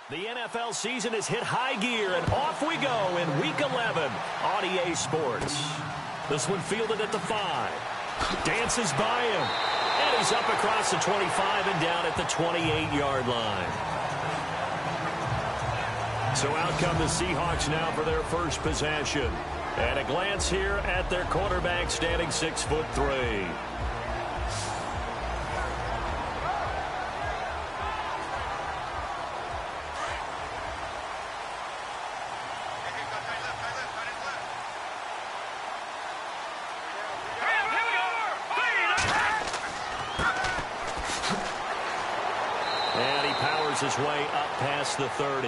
The NFL season has hit high gear, and off we go in Week 11 on EA Sports. This one fielded at the 5. Dances by him. And he's up across the 25 and down at the 28-yard line. So out come the Seahawks now for their first possession. And a glance here at their quarterback standing 6'3". His way up past the 30.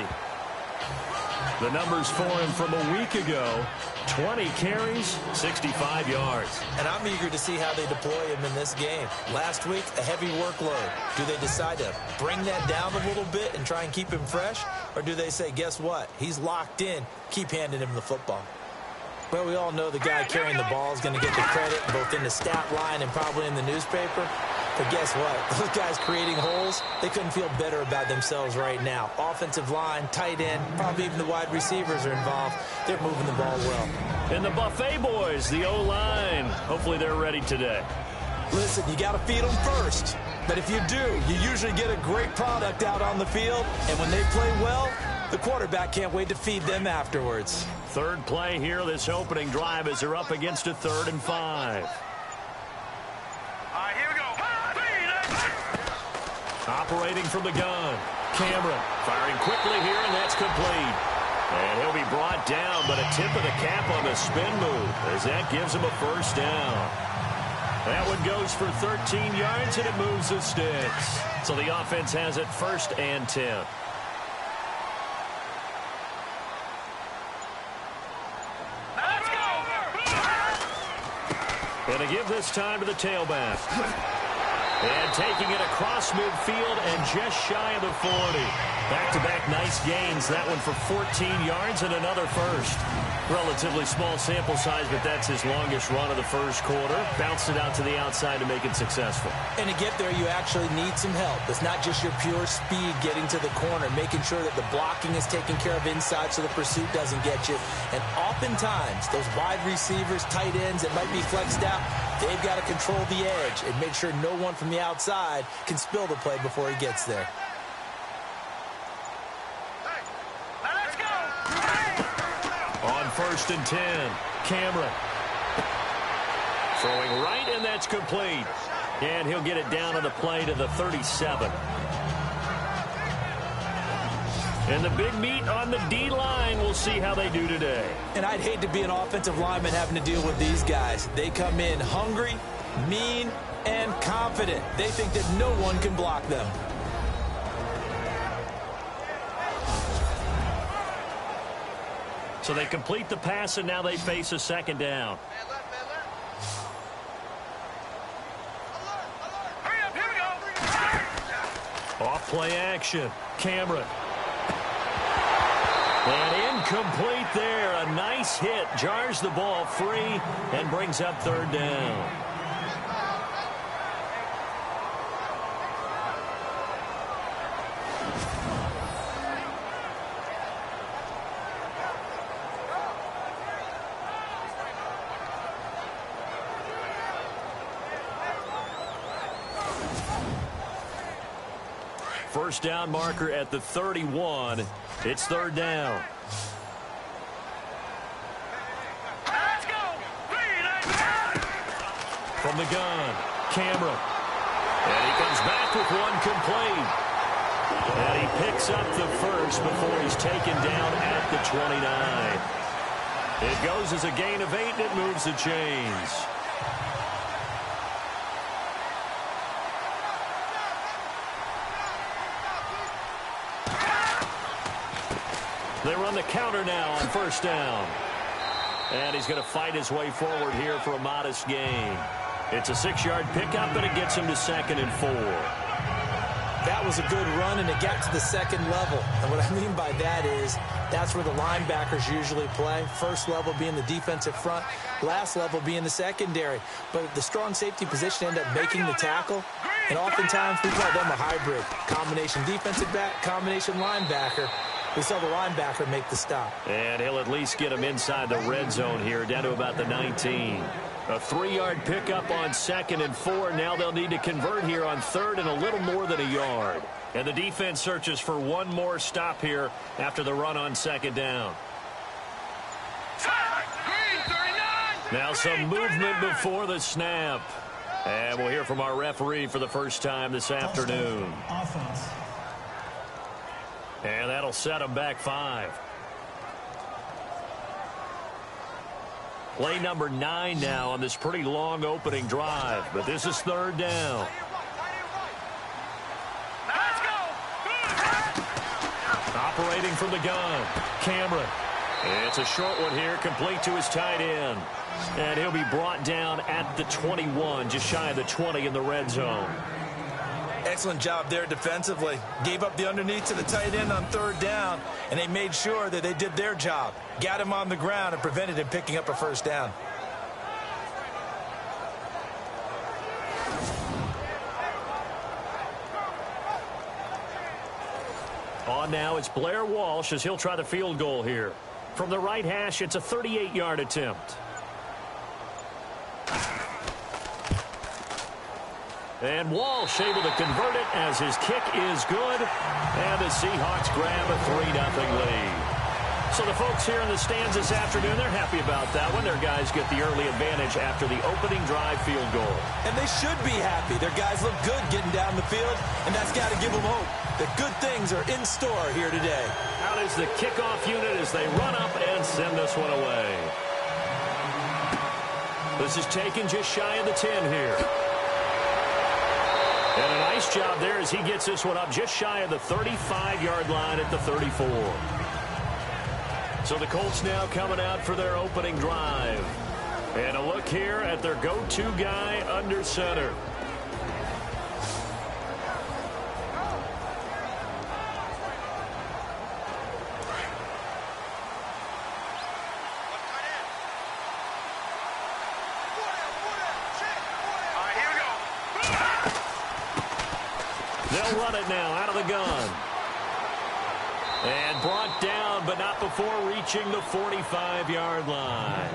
The numbers for him from a week ago: 20 carries, 65 yards. And I'm eager to see how they deploy him in this game. Last week, a heavy workload. Do they decide to bring that down a little bit and try and keep him fresh? Or do they say, guess what? He's locked in. Keep handing him the football. Well, we all know the guy carrying the ball is going to get the credit both in the stat line and probably in the newspaper. But guess what? Those guys creating holes, they couldn't feel better about themselves right now. Offensive line, tight end, probably even the wide receivers are involved. They're moving the ball well. And the Buffet boys, the O-line, hopefully they're ready today. Listen, you got to feed them first. But if you do, you usually get a great product out on the field. And when they play well, the quarterback can't wait to feed them afterwards. Third play here, this opening drive, as they're up against a 3rd and 5. Operating from the gun. Cameron firing quickly here, and that's complete. And he'll be brought down, but a tip of the cap on the spin move, as that gives him a first down. That one goes for 13 yards, and it moves the sticks. So the offense has it 1st and 10. Let's go! And to give this time to the tailback. And taking it across midfield and just shy of the 40. Back-to-back nice gains. That one for 14 yards and another first. Relatively small sample size, but that's his longest run of the first quarter. Bounced it out to the outside to make it successful. And to get there, you actually need some help. It's not just your pure speed getting to the corner, making sure that the blocking is taken care of inside so the pursuit doesn't get you. And oftentimes, those wide receivers, tight ends that might be flexed out, they've got to control the edge and make sure no one from the outside can spill the play before he gets there. On 1st and 10, Cameron. Throwing right, and that's complete. And he'll get it down on the play to the 37. And the big meat on the D-line, we'll see how they do today. And I'd hate to be an offensive lineman having to deal with these guys. They come in hungry, mean, and confident. They think that no one can block them. So they complete the pass, and now they face a 2nd down. Off play action. Cameron. And incomplete there. A nice hit. Jars the ball free and brings up 3rd down. First down marker at the 31. It's 3rd down. Let's go! From the gun, Cameron. And he comes back with one complete. And he picks up the first before he's taken down at the 29. It goes as a gain of 8, and it moves the chains. They run the counter now on 1st down. And he's going to fight his way forward here for a modest gain. It's a 6-yard pickup, and it gets him to 2nd and 4. That was a good run, and it got to the 2nd level. And what I mean by that is that's where the linebackers usually play. First level being the defensive front, last level being the secondary. But the strong safety position ended up making the tackle. And oftentimes we call them a hybrid. Combination defensive back, combination linebacker. We saw the linebacker make the stop. And he'll at least get him inside the red zone here, down to about the 19. A 3-yard pickup on 2nd and 4. Now they'll need to convert here on 3rd and a little more than a yard. And the defense searches for one more stop here after the run on 2nd down. Now some movement before the snap. And we'll hear from our referee for the first time this afternoon. Offense. And that'll set them back 5. Play number 9 now on this pretty long opening drive. But this is 3rd down. Operating from the gun, Cameron. It's a short one here, complete to his tight end. And he'll be brought down at the 21, just shy of the 20 in the red zone. Excellent job there defensively. Gave up the underneath to the tight end on 3rd down, and they made sure that they did their job. Got him on the ground and prevented him picking up a 1st down. On now, it's Blair Walsh as he'll try the field goal here. From the right hash, it's a 38-yard attempt. And Walsh able to convert it as his kick is good. And the Seahawks grab a 3-0 lead. So the folks here in the stands this afternoon, they're happy about that one. Their guys get the early advantage after the opening drive field goal. And they should be happy. Their guys look good getting down the field, and that's got to give them hope that good things are in store here today. Out is the kickoff unit as they run up and send this one away. This is taken just shy of the 10 here. And a nice job there as he gets this one up just shy of the 35-yard line at the 34. So the Colts now coming out for their opening drive. And a look here at their go-to guy under center. They'll run it now out of the gun. And brought down, but not before reaching the 45-yard line.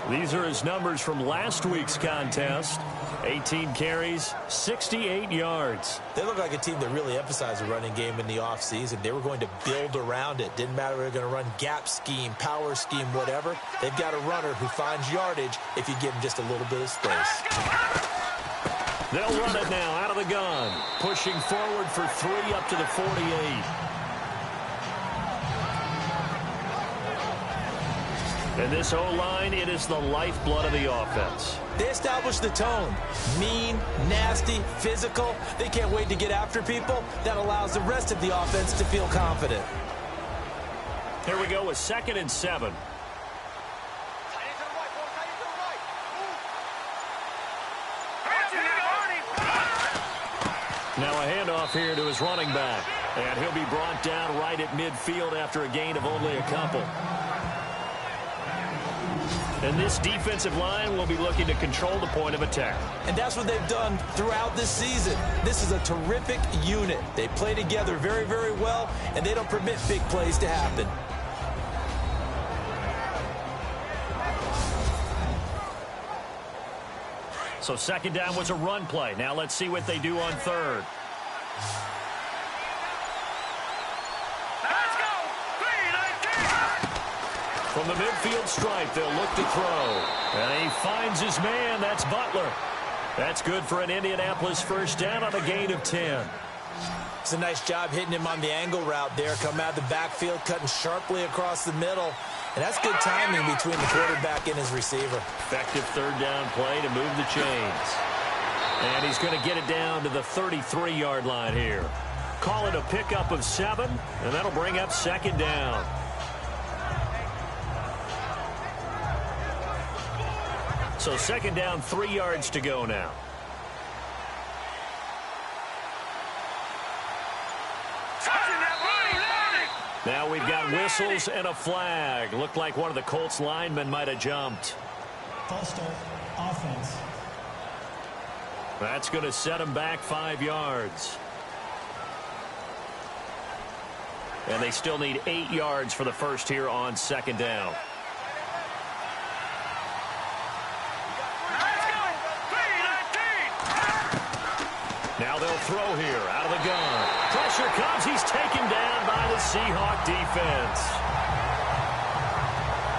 These are his numbers from last week's contest. 18 carries, 68 yards. They look like a team that really emphasized the running game in the offseason. They were going to build around it. Didn't matter if they were going to run gap scheme, power scheme, whatever. They've got a runner who finds yardage if you give him just a little bit of space. They'll run it now out of the gun. Pushing forward for 3 up to the 48. And this O-line, it is the lifeblood of the offense. They establish the tone. Mean, nasty, physical. They can't wait to get after people. That allows the rest of the offense to feel confident. Here we go with 2nd and 7. Now a handoff here to his running back. And he'll be brought down right at midfield after a gain of only a couple. And this defensive line will be looking to control the point of attack. And that's what they've done throughout this season. This is a terrific unit. They play together very, very well, and they don't permit big plays to happen. So 2nd down was a run play. Now let's see what they do on 3rd. From the midfield stripe, they'll look to throw. And he finds his man. That's Butler. That's good for an Indianapolis 1st down on a gain of 10. It's a nice job hitting him on the angle route there. Come out of the backfield, cutting sharply across the middle. And that's good timing between the quarterback and his receiver. Effective 3rd down play to move the chains. And he's going to get it down to the 33-yard line here. Call it a pickup of 7, and that'll bring up 2nd down. So 2nd down, 3 yards to go now. Now we've got whistles and a flag. Looked like one of the Colts linemen might have jumped. False start, offense. That's going to set them back 5 yards. And they still need 8 yards for the first here on second down. Now they'll throw here out of the gun. Pressure comes. He's taken down by the Seahawk defense.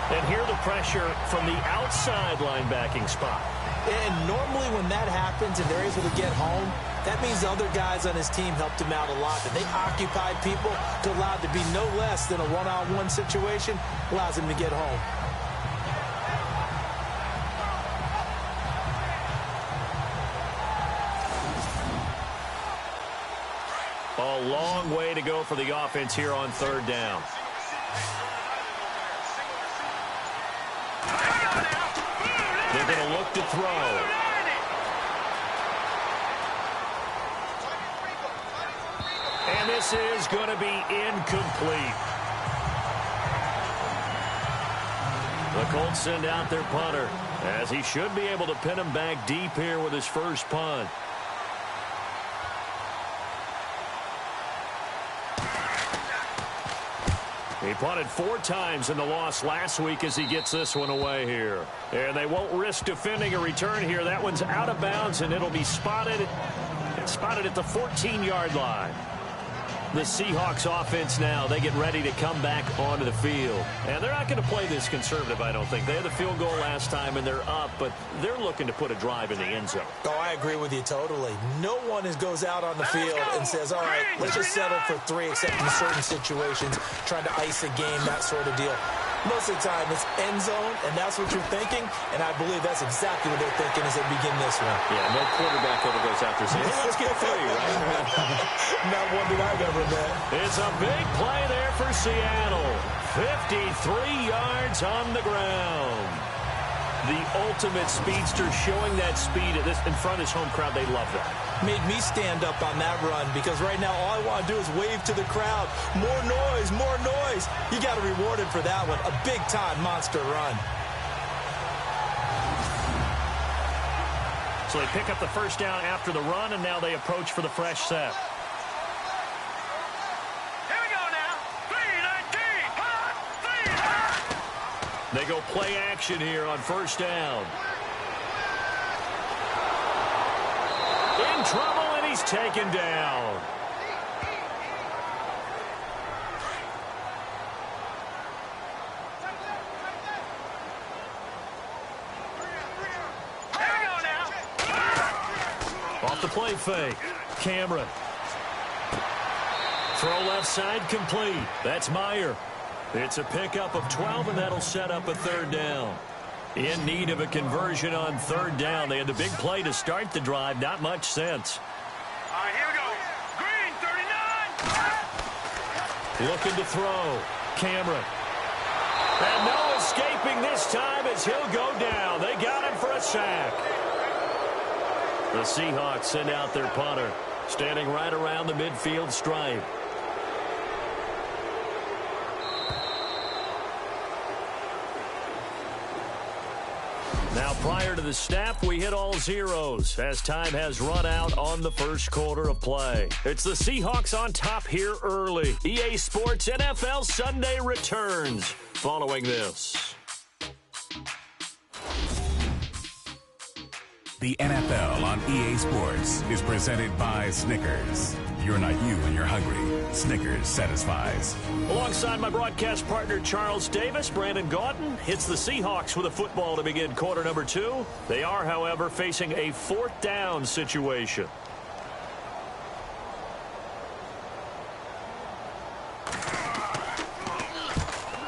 And here the pressure from the outside linebacking spot. And normally when that happens and they're able to get home, that means other guys on his team helped him out a lot. And they occupied people to allow it to be no less than a one-on-one situation, allows him to get home. A long way to go for the offense here on third down. They're going to look to throw. And this is going to be incomplete. The Colts send out their punter, as he should be able to pin him back deep here with his first punt. He punted 4 times in the loss last week as he gets this one away here. And they won't risk defending a return here. That one's out of bounds, and it'll be spotted at the 14-yard line. The Seahawks offense now, they get ready to come back onto the field. And they're not going to play this conservative, I don't think. They had the field goal last time, and they're up, but they're looking to put a drive in the end zone. Oh, I agree with you totally. No one goes out on the field and says, all right, let's just settle for 3, except in certain situations, trying to ice a game, that sort of deal. Most of the time, it's end zone, and that's what you're thinking, and I believe that's exactly what they're thinking as they begin this one. Yeah, no quarterback ever goes out there saying, hey, let's get 3, right? Not one that I've ever met. It's a big play there for Seattle. 53 yards on the ground. The ultimate speedster, showing that speed in front of his home crowd. They love that. Made me stand up on that run because right now all I want to do is wave to the crowd. More noise, more noise. You got to reward him for that one. A big-time monster run. So they pick up the first down after the run, and now they approach for the fresh set. Here we go now. 3-19. They go play action here on first down. In trouble, and he's taken down. Off the play fake. Cameron. Throw left side complete. That's Meyer. It's a pickup of 12, and that'll set up a third down. In need of a conversion on third down. They had the big play to start the drive. Not much sense. All right, here we go. Green, 39. Looking to throw. Cameron. And no escaping this time as he'll go down. They got him for a sack. The Seahawks send out their punter, standing right around the midfield stripe. Now, prior to the snap, we hit all zeros as time has run out on the first quarter of play. It's the Seahawks on top here early. EA Sports NFL Sunday returns following this. The NFL on EA Sports is presented by Snickers. You're not you when you're hungry. Snickers satisfies. Alongside my broadcast partner, Charles Davis, Brandon Gaudin hits the Seahawks with a football to begin quarter number 2. They are, however, facing a 4th down situation.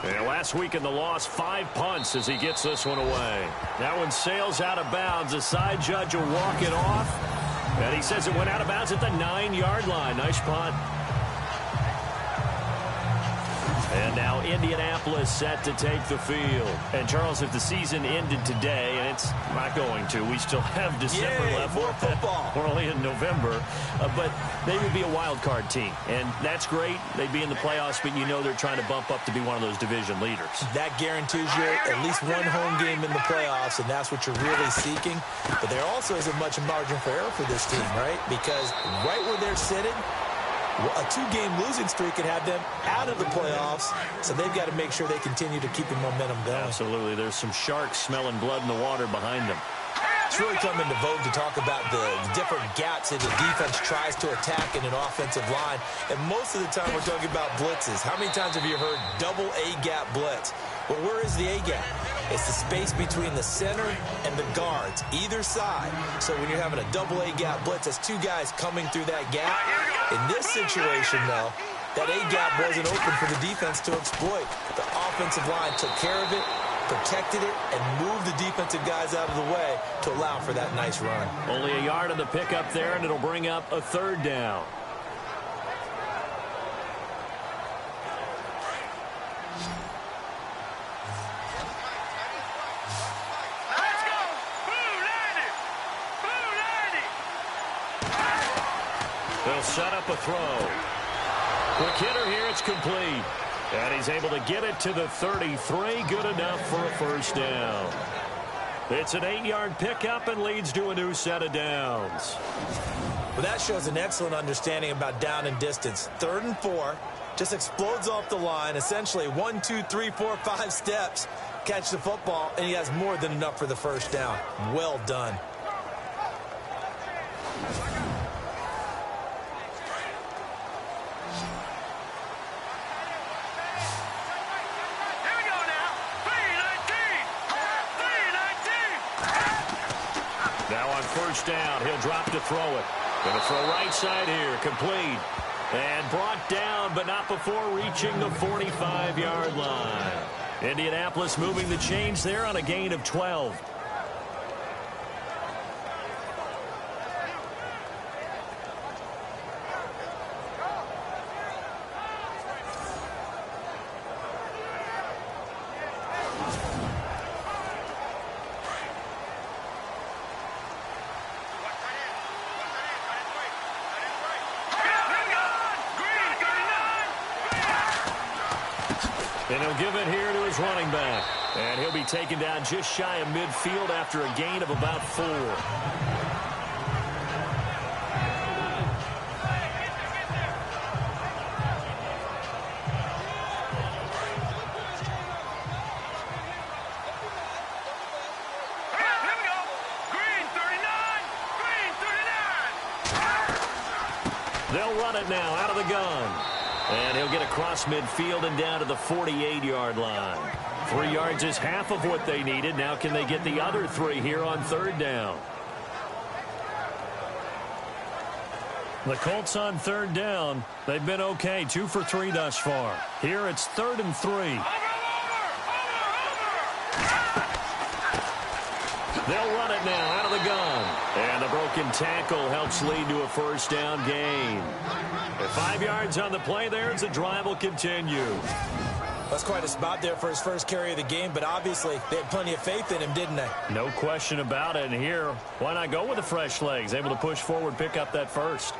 And last week in the loss, 5 punts as he gets this one away. That one sails out of bounds. The side judge will walk it off. And he says it went out of bounds at the 9-yard line. Nice punt. And now Indianapolis set to take the field. And, Charles, if the season ended today, and it's not going to, we still have December left. More football. We're only in November. But they would be a wild card team. And that's great. They'd be in the playoffs, but you know they're trying to bump up to be one of those division leaders. That guarantees you at least one home game in the playoffs, and that's what you're really seeking. But there also isn't much margin for error for this team, right? Because right where they're sitting, a two-game losing streak could have them out of the playoffs, so they've got to make sure they continue to keep the momentum going. Absolutely. There's some sharks smelling blood in the water behind them. It's really come into vogue to talk about the different gaps that the defense tries to attack in an offensive line. And most of the time we're talking about blitzes. How many times have you heard double A-gap blitz? Well, where is the A-gap? It's the space between the center and the guards, either side. So when you're having a double A-gap blitz, that's two guys coming through that gap. In this situation, though, that A-gap wasn't open for the defense to exploit. The offensive line took care of it, protected it, and moved the defensive guys out of the way to allow for that nice run. Only a yard on the pickup there, and it'll bring up a third down. Let's go! Blue 90! Blue 90! They'll set up a throw. Quick hitter here, it's complete. And he's able to get it to the 33. Good enough for a first down. It's an 8-yard pickup and leads to a new set of downs. Well, that shows an excellent understanding about down and distance. 3rd and 4, just explodes off the line. Essentially 1, 2, 3, 4, 5 steps. Catch the football, and he has more than enough for the first down. Well done. Here we go now! 3-19! 3-19! Now on first down, he'll drop to throw it. Going to throw right side here, complete. And brought down, but not before reaching the 45-yard line. Indianapolis moving the chains there on a gain of 12. And he'll give it here to his running back. And he'll be taken down just shy of midfield after a gain of about 4. Here we go! Green 39! Green 39! They'll run it now out of the gun. And he'll get across midfield and down to the 48-yard line. 3 yards is half of what they needed. Now can they get the other 3 here on third down? The Colts on third down. They've been okay, 2 for 3 thus far. Here it's 3rd and 3. They'll run it now out of the gun. And the broken tackle helps lead to a first down gain. At 5 yards on the play there as the drive will continue. That's quite a spot there for his first carry of the game, but obviously they had plenty of faith in him, didn't they? No question about it. And here, why not go with the fresh legs? Able to push forward, pick up that first.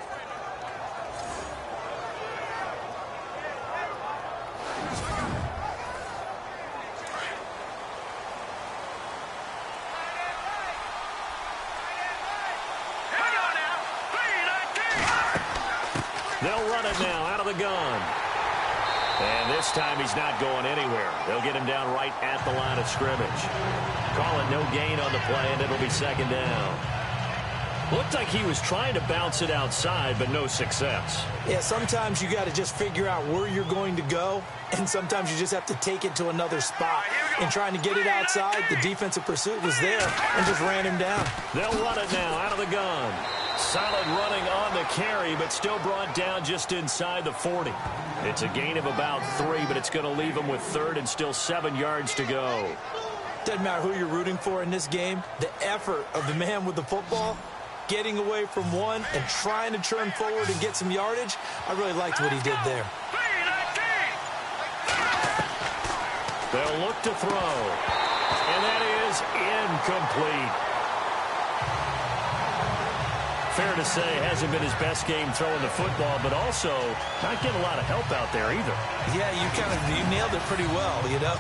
They'll run it now out of the gun. And this time he's not going anywhere. They'll get him down right at the line of scrimmage. Call it no gain on the play, and it'll be second down. Looked like he was trying to bounce it outside, but no success. Yeah, sometimes you got to just figure out where you're going to go, and sometimes you just have to take it to another spot. And trying to get it outside, the defensive pursuit was there and just ran him down. They'll run it now out of the gun. Solid running on the carry, but still brought down just inside the 40. It's a gain of about 3, but it's going to leave him with 3rd and still 7 yards to go. Doesn't matter who you're rooting for in this game. The effort of the man with the football, getting away from one and trying to turn forward and get some yardage, I really liked what he did there. They'll look to throw. And that is incomplete. Fair to say, hasn't been his best game throwing the football, but also not getting a lot of help out there either. Yeah, you nailed it pretty well, you know.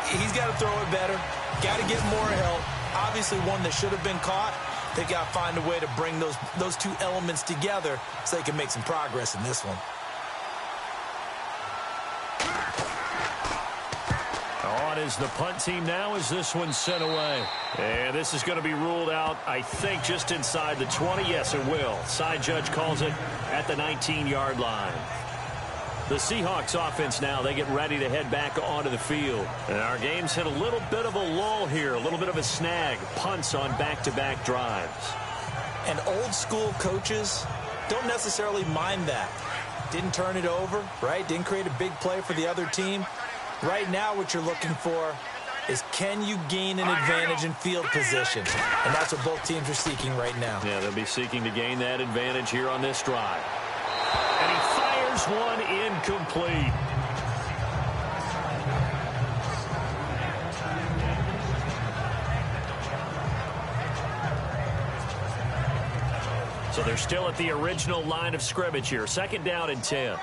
He's got to throw it better. Got to get more help. Obviously one that should have been caught. They've got to find a way to bring those two elements together so they can make some progress in this one. On is the punt team now as this one's sent away. And this is going to be ruled out, I think, just inside the 20. Yes, it will. Side judge calls it at the 19-yard line. The Seahawks offense now, they get ready to head back onto the field. And our game's hit a little bit of a lull here, a little bit of a snag. Punts on back-to-back drives. And old-school coaches don't necessarily mind that. Didn't turn it over, right? Didn't create a big play for the other team. Right now what you're looking for is can you gain an advantage in field position? And that's what both teams are seeking right now. Yeah, they'll be seeking to gain that advantage here on this drive. And he fires one incomplete. So they're still at the original line of scrimmage here. 2nd down and 10.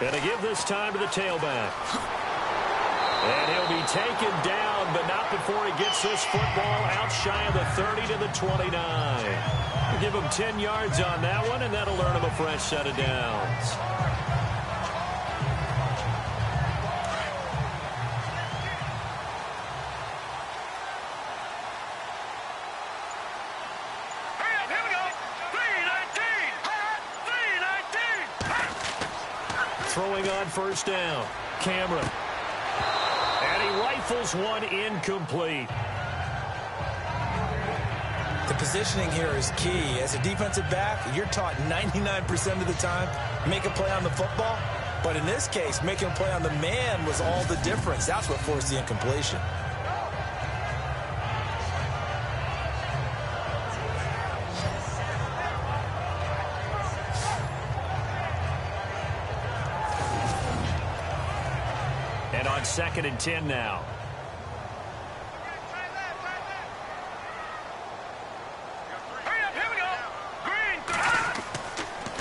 And to give this time to the tailback. And he'll be taken down, but not before he gets this football out shy of the 30 to the 29. We'll give him 10 yards on that one, and that'll earn him a fresh set of downs. Throwing on 1st down. Cameron. And he rifles one incomplete. The positioning here is key. As a defensive back, you're taught 99% of the time, make a play on the football. But in this case, making a play on the man was all the difference. That's what forced the incompletion. And on 2nd and 10 now.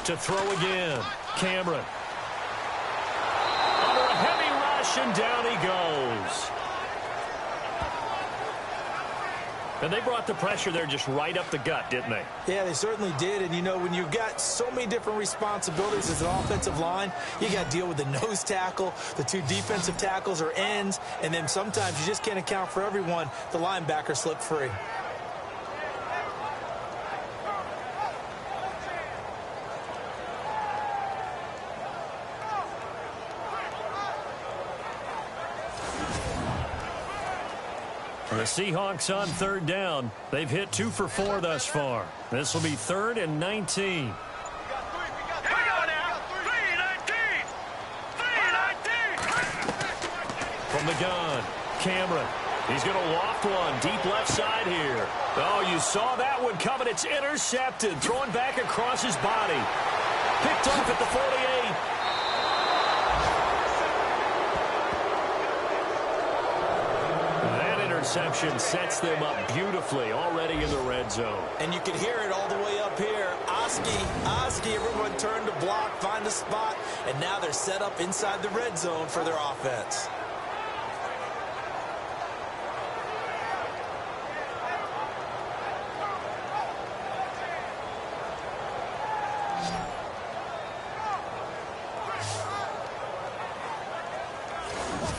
To throw again. Cameron. Under a heavy rush, and down he goes. And they brought the pressure there just right up the gut, didn't they? Yeah, they certainly did. And, you know, when you've got so many different responsibilities as an offensive line, you got to deal with the nose tackle, the 2 defensive tackles or ends, and then sometimes you just can't account for everyone. The linebacker slipped free. The Seahawks on 3rd down. They've hit 2 for 4 thus far. This will be 3rd and 19. From the gun, Cameron. He's going to loft one deep left side here. Oh, you saw that one coming. It's intercepted. Throwing back across his body. Picked off at the 48. Interception sets them up beautifully already in the red zone. And you can hear it all the way up here. Oski, everyone turned to block, find a spot, and now they're set up inside the red zone for their offense.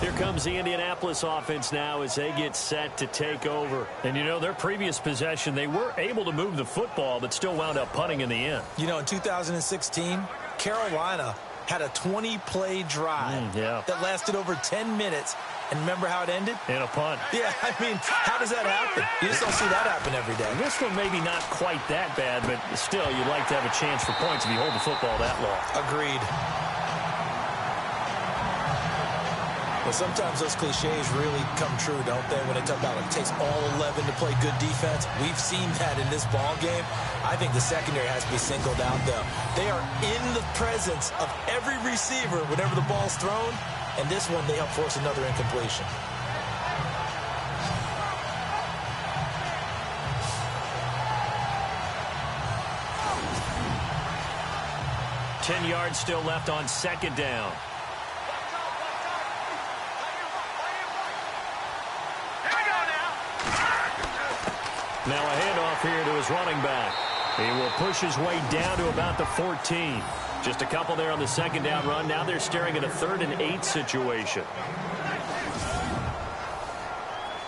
Here comes the Indianapolis offense now as they get set to take over. And, you know, their previous possession, they were able to move the football, but still wound up punting in the end. You know, in 2016, Carolina had a 20-play drive that lasted over 10 minutes. And remember how it ended? In a punt. Yeah, I mean, how does that happen? You just don't see that happen every day. This one maybe not quite that bad, but still, you'd like to have a chance for points if you hold the football that long. Agreed. Well, sometimes those cliches really come true, don't they? When they talk about it takes all 11 to play good defense. We've seen that in this ball game. I think the secondary has to be singled out, though. They are in the presence of every receiver whenever the ball's thrown, and this one they help force another incompletion. 10 yards still left on second down. Now a handoff here to his running back. He will push his way down to about the 14. Just a couple there on the second down run. Now they're staring at a 3rd and 8 situation.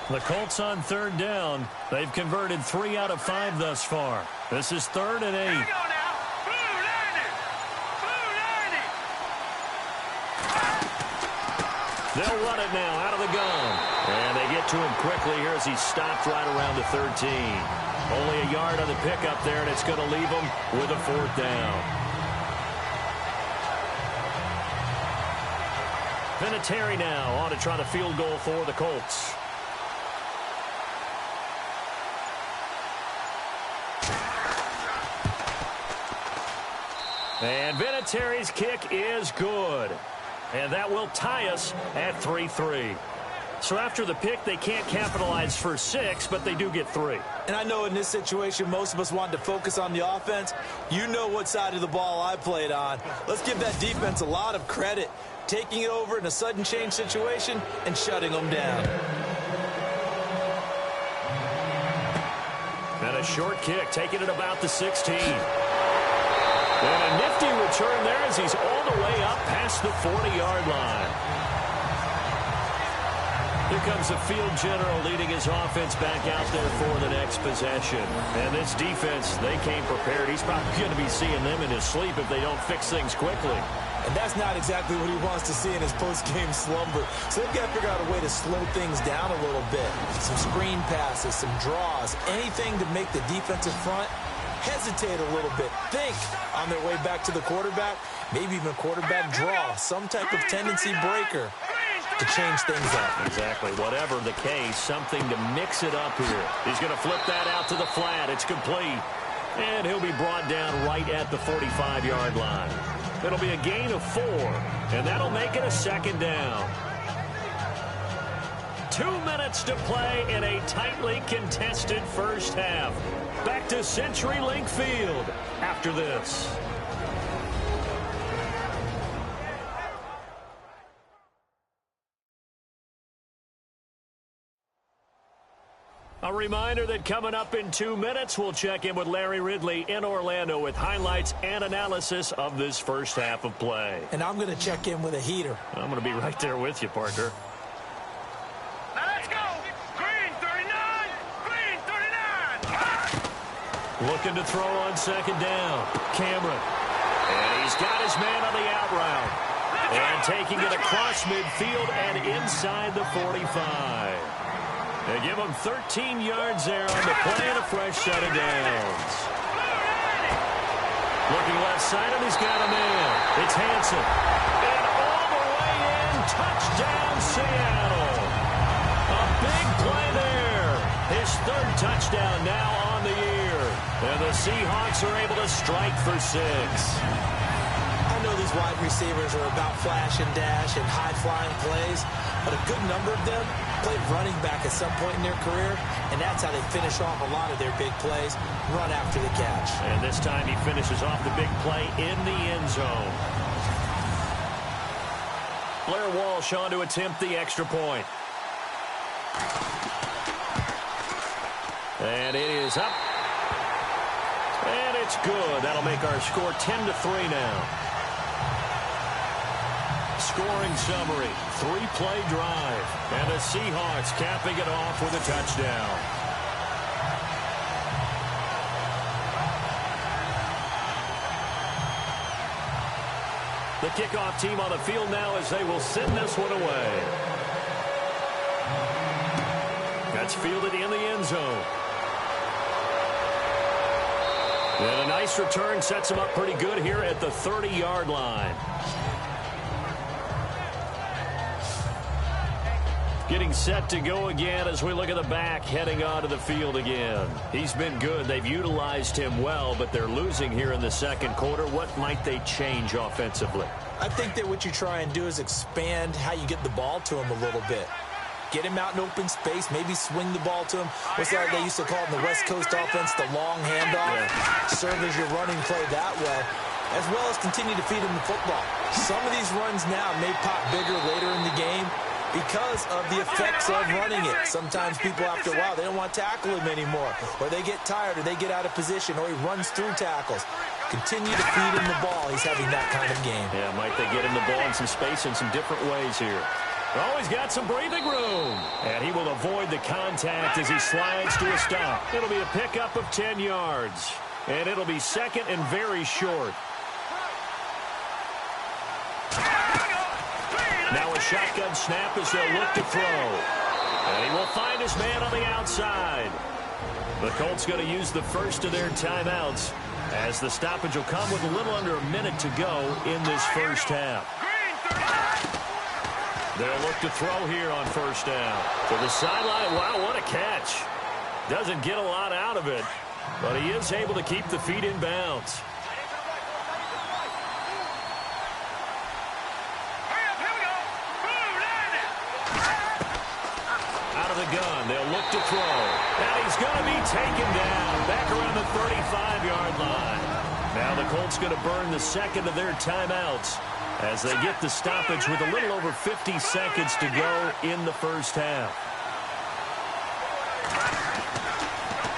The Colts on 3rd down. They've converted 3 out of 5 thus far. This is 3rd and 8. They'll run it now out of the gun. And they get to him quickly here as he stopped right around the 13. Only a yard on the pickup there, and it's going to leave him with a 4th down. Vinatieri now on to try the field goal for the Colts. And Vinatieri's kick is good. And that will tie us at 3-3. So after the pick, they can't capitalize for 6, but they do get 3. And I know in this situation, most of us wanted to focus on the offense. You know what side of the ball I played on. Let's give that defense a lot of credit, taking it over in a sudden change situation and shutting them down. And a short kick, taking it about the 16. And a nifty return there as he's all the way up past the 40-yard line. Here comes the field general leading his offense back out there for the next possession. And this defense, they came prepared. He's probably going to be seeing them in his sleep if they don't fix things quickly. And that's not exactly what he wants to see in his post-game slumber. So they've got to figure out a way to slow things down a little bit. Some screen passes, some draws, anything to make the defensive front hesitate a little bit. Think on their way back to the quarterback, maybe even a quarterback draw, some type of tendency breaker to change things up. Exactly. Whatever the case, something to mix it up here. He's going to flip that out to the flat. It's complete. And he'll be brought down right at the 45-yard line. It'll be a gain of 4, and that'll make it a 2nd down. 2 minutes to play in a tightly contested first half. Back to CenturyLink Field after this. A reminder that coming up in 2 minutes, we'll check in with Larry Ridley in Orlando with highlights and analysis of this first half of play. And I'm going to check in with a heater. I'm going to be right there with you, partner. Now let's go. Green 39. Green 39. Looking to throw on 2nd down. Cameron. And he's got his man on the out route. And taking it across midfield and inside the 45. They give him 13 yards there on the play and a fresh set of downs. Looking left side, and he's got a man. It's Hansen. And all the way in, touchdown Seattle. A big play there. His 3rd touchdown now on the year. And the Seahawks are able to strike for 6. I know these wide receivers are about flash and dash and high-flying plays, but a good number of them played running back at some point in their career, and that's how they finish off a lot of their big plays, run after the catch. And this time he finishes off the big play in the end zone. Blair Walsh on to attempt the extra point. And it is up. And it's good. That'll make our score 10-3 now. Scoring summary, 3-play drive, and the Seahawks capping it off with a touchdown. The kickoff team on the field now as they will send this one away. That's fielded in the end zone. And a nice return sets him up pretty good here at the 30-yard line. Getting set to go again as we look at the back heading onto the field again. He's been good. They've utilized him well, but they're losing here in the second quarter. What might they change offensively? I think that what you try and do is expand how you get the ball to him a little bit. Get him out in open space, maybe swing the ball to him. What's that they used to call in the West Coast offense, the long handoff? Yeah. Serve as your running play that way, as well as continue to feed him the football. Some of these runs now may pop bigger later in the game because of the effects of running it. Sometimes people, after a while, they don't want to tackle him anymore, or they get tired, or they get out of position, or he runs through tackles. Continue to feed him the ball. He's having that kind of game. Yeah, might they get him the ball in some space in some different ways here. Oh, he's got some breathing room. And he will avoid the contact as he slides to a stop. It'll be a pickup of 10 yards. And it'll be second and very short. Now a shotgun snap as they'll look to throw. And he will find his man on the outside. The Colts going to use the first of their timeouts as the stoppage will come with a little under a minute to go in this first half. They'll look to throw here on first down. To the sideline. Wow, what a catch. Doesn't get a lot out of it, but he is able to keep the feet in bounds. Out of the gun, they'll look to throw. And he's going to be taken down back around the 35-yard line. Now the Colts going to burn the second of their timeouts as they get the stoppage with a little over 50 seconds to go in the first half.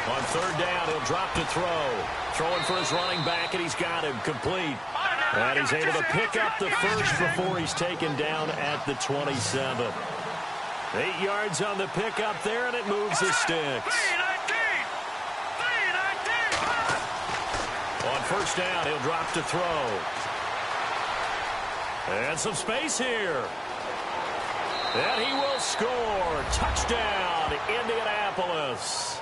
On third down, he'll drop to throw. Throwing for his running back, and he's got him complete. And he's able to pick up the first before he's taken down at the 27. 8 yards on the pickup there, and it moves the sticks. On first down, he'll drop to throw. And some space here. And he will score. Touchdown, Indianapolis.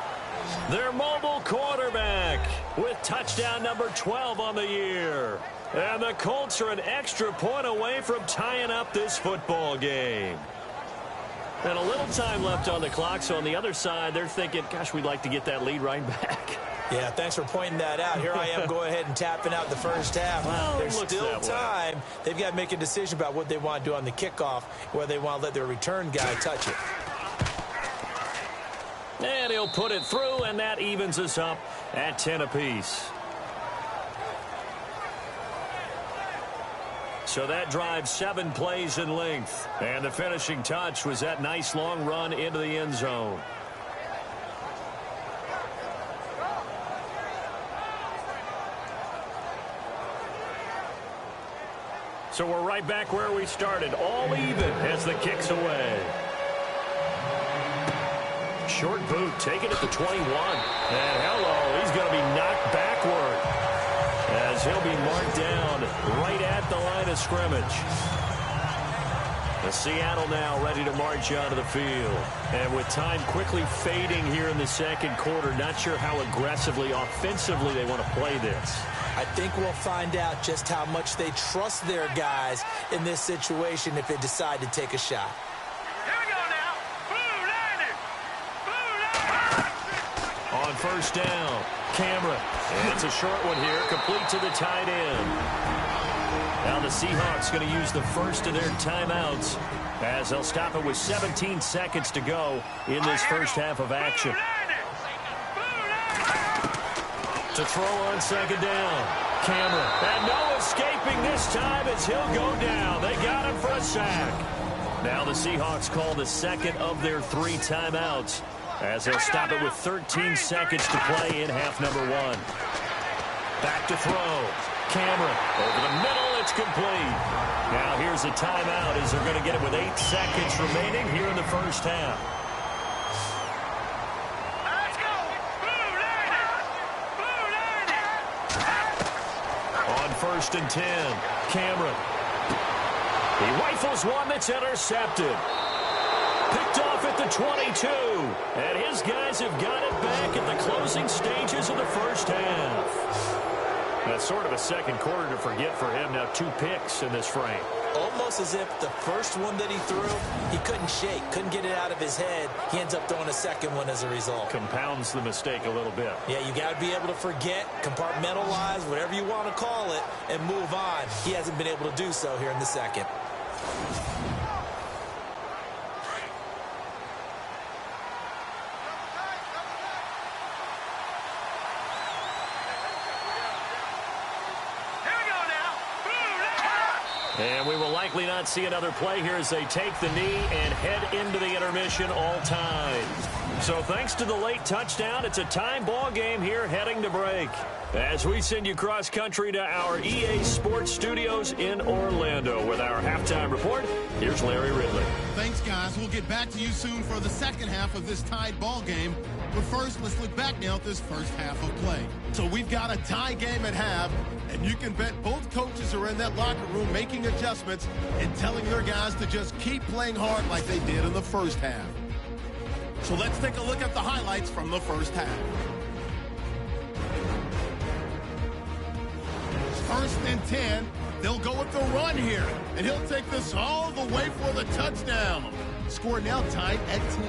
Their mobile quarterback with touchdown number 12 on the year. And the Colts are an extra point away from tying up this football game. And a little time left on the clock, so on the other side, they're thinking, gosh, we'd like to get that lead right back. Yeah, thanks for pointing that out. Here I am going ahead and tapping out the first half. Well, there's still time. They've got to make a decision about what they want to do on the kickoff, whether they want to let their return guy touch it. And he'll put it through, and that evens us up at 10 apiece. So that drives 7 plays in length. And the finishing touch was that nice long run into the end zone. So we're right back where we started. All even as the kick's away. Short boot taken at the 21. And hello, he's going to be knocked backward as he'll be marked down right at the line of scrimmage. The Seattle now ready to march out of the field. And with time quickly fading here in the second quarter, not sure how aggressively, offensively they want to play this. I think we'll find out just how much they trust their guys in this situation if they decide to take a shot. Here we go now. Blue Lightning. On first down, Cameron. And it's a short one here, complete to the tight end. Now the Seahawks going to use the first of their timeouts as they'll stop it with 17 seconds to go in this first half of action. To throw on second down, Cameron. And no escaping this time as he'll go down. They got him for a sack. Now the Seahawks call the second of their 3 timeouts as they'll stop it with 13 seconds to play in half number 1. Back to throw. Cameron over the middle. It's complete. Now here's a timeout as they're going to get it with 8 seconds remaining here in the first half. Let's go. Blue Lightning. On first and 10, Cameron. He rifles one that's intercepted. Picked off at the 22. And his guys have got it back at the closing stages of the first half. That's sort of a second quarter to forget for him. Now 2 picks in this frame. almost as if the first one that he threw, he couldn't shake, couldn't get it out of his head. He ends up throwing a second one as a result. Compounds the mistake a little bit. Yeah, you got to be able to forget, compartmentalize, whatever you want to call it, and move on. He hasn't been able to do so here in the second. And we will likely not see another play here as they take the knee and head into the intermission all tied. So thanks to the late touchdown, it's a tie ball game here heading to break. As we send you cross country to our EA Sports Studios in Orlando with our halftime report, here's Larry Ridley. Thanks, guys. We'll get back to you soon for the second half of this tied ball game. But first, let's look back now at this first half of play. So we've got a tie game at half, and you can bet both coaches are in that locker room making adjustments and telling their guys to just keep playing hard like they did in the first half. So let's take a look at the highlights from the first half. First and 10, they'll go with the run here, and he'll take this all the way for the touchdown. Score now tied at 10.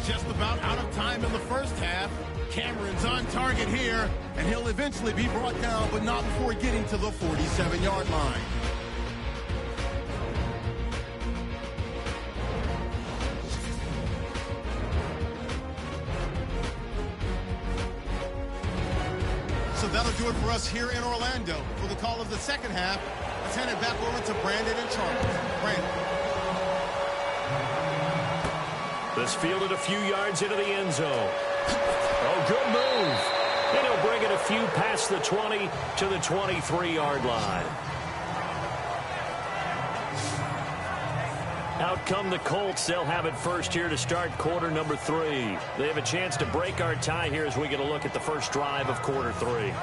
Just about out of time in the first half. Cameron's on target here, and he'll eventually be brought down, but not before getting to the 47-yard line. So that'll do it for us here in Orlando. For the call of the second half, let's hand it back over to Brandon and Charles. Brandon. This fielded a few yards into the end zone. Oh, good move. And he'll bring it a few past the 20 to the 23-yard line. Out come the Colts. They'll have it first here to start quarter number 3. They have a chance to break our tie here as we get a look at the first drive of quarter 3.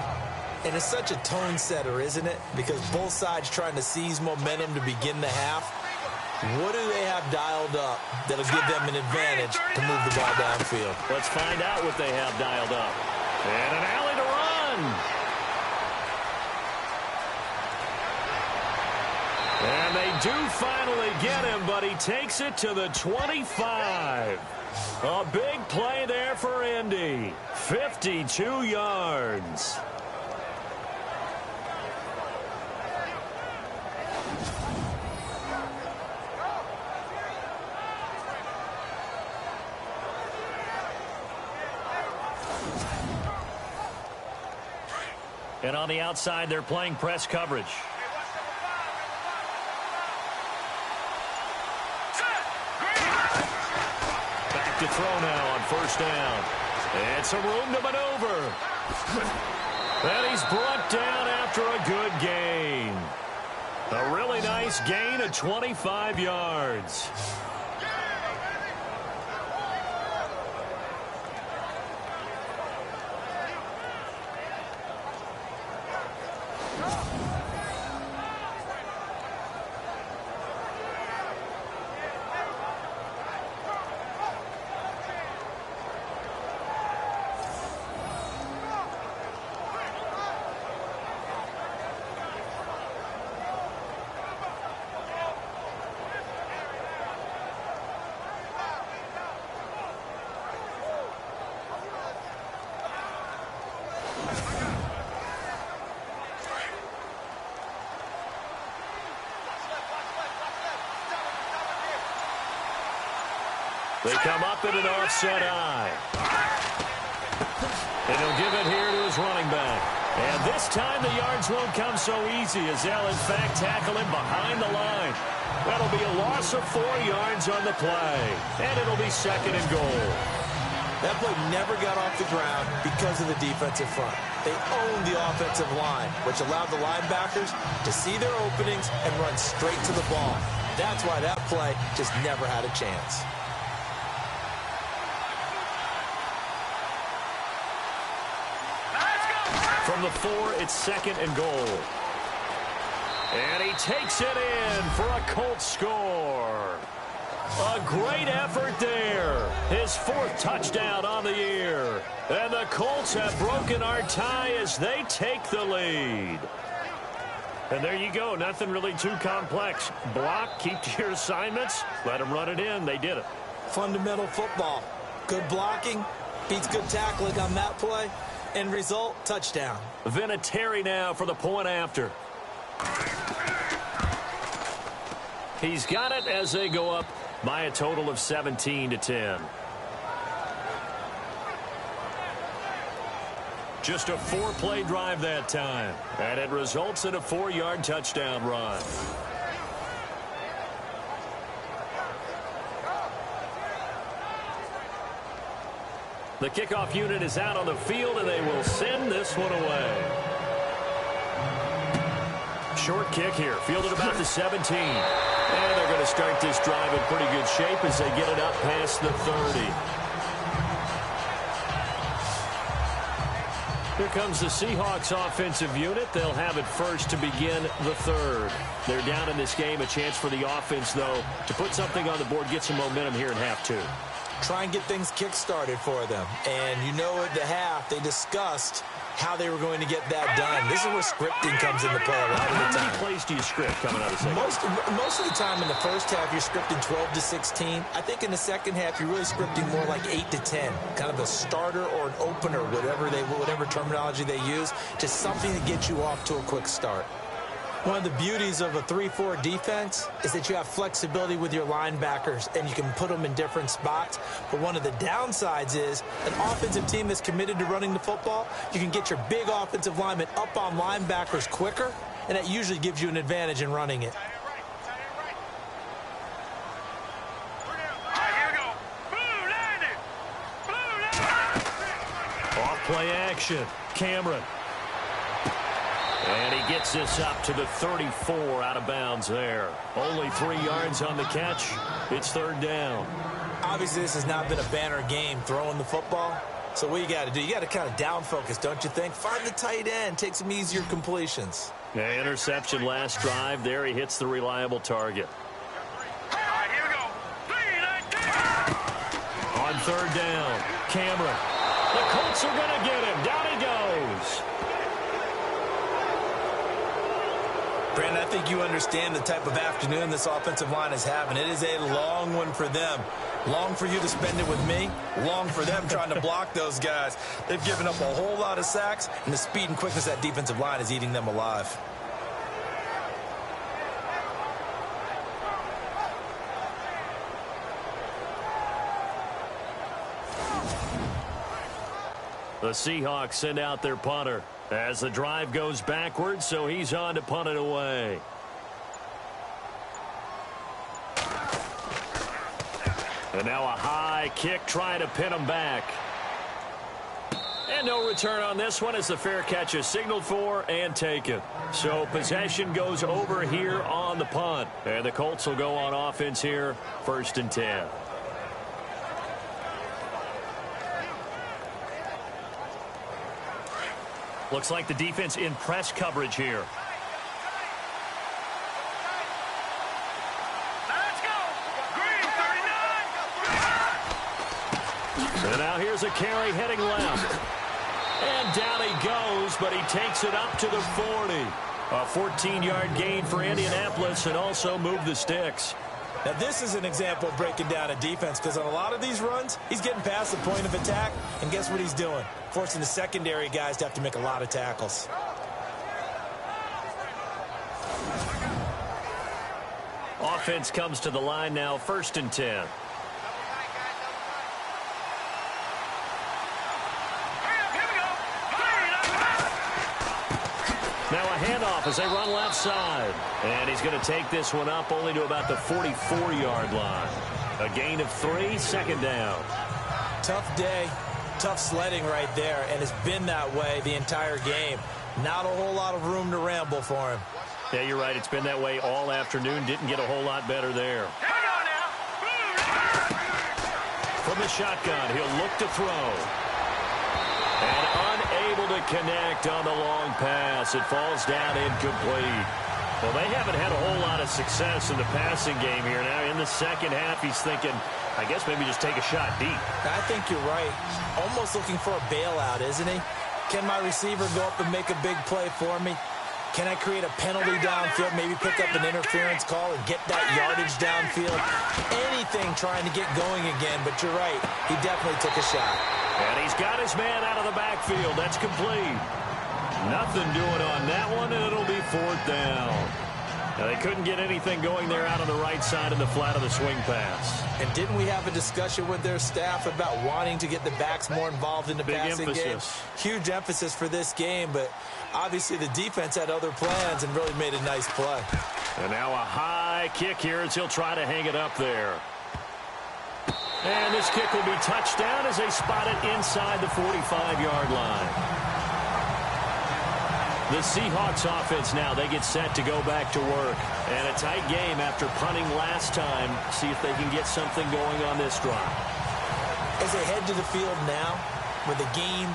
And it's such a tone setter, isn't it? Because both sides trying to seize momentum to begin the half. What do they have dialed up that'll give them an advantage to move the ball downfield? Let's find out what they have dialed up. And an alley to run. And they do finally get him, but he takes it to the 25. A big play there for Indy. 52 yards. And on the outside, they're playing press coverage. Back to throw now on first down. And some room to maneuver. And he's brought down after a good gain. A really nice gain of 25 yards. They come up in an offset eye. And he'll give it here to his running back. And this time the yards won't come so easy as they'll in fact tackle him behind the line. That'll be a loss of 4 yards on the play. And it'll be second and goal. That play never got off the ground because of the defensive front. They owned the offensive line, which allowed the linebackers to see their openings and run straight to the ball. That's why that play just never had a chance. From the 4, it's second and goal. And he takes it in for a Colts score. A great effort there. His 4th touchdown on the year. And the Colts have broken our tie as they take the lead. And there you go. Nothing really too complex. Block, keep to your assignments, let them run it in. They did it. Fundamental football. Good blocking beats good tackling on that play. End result, touchdown. Vinatieri now for the point after. He's got it as they go up by a total of 17-10. Just a 4-play drive that time. And it results in a 4-yard touchdown run. The kickoff unit is out on the field, and they will send this one away. Short kick here, fielded about the 17. And they're going to start this drive in pretty good shape as they get it up past the 30. Here comes the Seahawks offensive unit. They'll have it first to begin the third. They're down in this game. A chance for the offense, though, to put something on the board, get some momentum here in half two. Try and get things kick-started for them. And you know at the half, they discussed how they were going to get that done. This is where scripting comes into play a lot of the time. How many plays do you script coming out of second? Most of the time in the first half, you're scripting 12 to 16. I think in the second half, you're really scripting more like 8 to 10. Kind of a starter or an opener, whatever terminology they use. Just something to get you off to a quick start. One of the beauties of a 3-4 defense is that you have flexibility with your linebackers and you can put them in different spots. But one of the downsides is an offensive team that's committed to running the football, you can get your big offensive linemen up on linebackers quicker, and that usually gives you an advantage in running it. Off play action. Cameron. And he gets this up to the 34 out of bounds there. Only 3 yards on the catch. It's third down. Obviously, this has not been a banner game throwing the football. So what you got to do, you got to kind of down focus, don't you think? Find the tight end, take some easier completions. Yeah, interception last drive. There he hits the reliable target. All right, here we go. 3, 19. On third down, Cameron. The Colts are going to get him. Down he goes. Brandon, I think you understand the type of afternoon this offensive line is having. It is a long one for them. Long for you to spend it with me. Long for them trying to block those guys. They've given up a whole lot of sacks, and the speed and quickness of that defensive line is eating them alive. The Seahawks send out their punter as the drive goes backwards, so he's on to punt it away. And now a high kick trying to pin him back. And no return on this one as the fair catch is signaled for and taken. So possession goes over here on the punt. And the Colts will go on offense here, 1st and 10. Looks like the defense in press coverage here. Let's go. Green, 39. So now here's a carry heading left. And down he goes, but he takes it up to the 40. A 14-yard gain for Indianapolis and also moved the sticks. Now, this is an example of breaking down a defense because on a lot of these runs, he's getting past the point of attack, and guess what he's doing? Forcing the secondary guys to have to make a lot of tackles. Offense comes to the line now, 1st and 10. Now a handoff as they run left side. And he's going to take this one up only to about the 44-yard line. A gain of 3, 2nd down. Tough day, tough sledding right there, and it's been that way the entire game. Not a whole lot of room to ramble for him. Yeah, you're right. It's been that way all afternoon. Didn't get a whole lot better there. Here we go now. From the shotgun, he'll look to throw. And unable to connect on the long pass. It falls down incomplete. Well, they haven't had a whole lot of success in the passing game here. Now in the second half, he's thinking, I guess maybe just take a shot deep. I think you're right. Almost looking for a bailout, isn't he? Can my receiver go up and make a big play for me? Can I create a penalty downfield, maybe pick up an interference call and get that yardage downfield? Anything trying to get going again, but you're right. He definitely took a shot. And he's got his man out of the backfield. That's complete. Nothing doing on that one, and it'll be 4th down. Now, they couldn't get anything going there out on the right side in the flat of the swing pass. And didn't we have a discussion with their staff about wanting to get the backs more involved in the passing game? Huge emphasis for this game, but obviously the defense had other plans and really made a nice play. And now a high kick here as he'll try to hang it up there. And this kick will be touchdown as they spot it inside the 45-yard line. The Seahawks offense now, they get set to go back to work. And a tight game after punting last time. See if they can get something going on this drive. As they head to the field now, with the game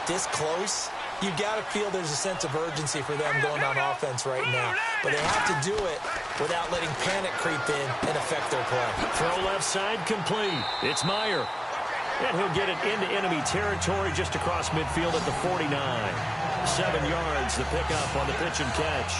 this close, you got to feel there's a sense of urgency for them going on offense right now. But they have to do it without letting panic creep in and affect their play. Throw left side complete. It's Meyer. And he'll get it into enemy territory just across midfield at the 49. 7 yards, the pickup on the pitch and catch.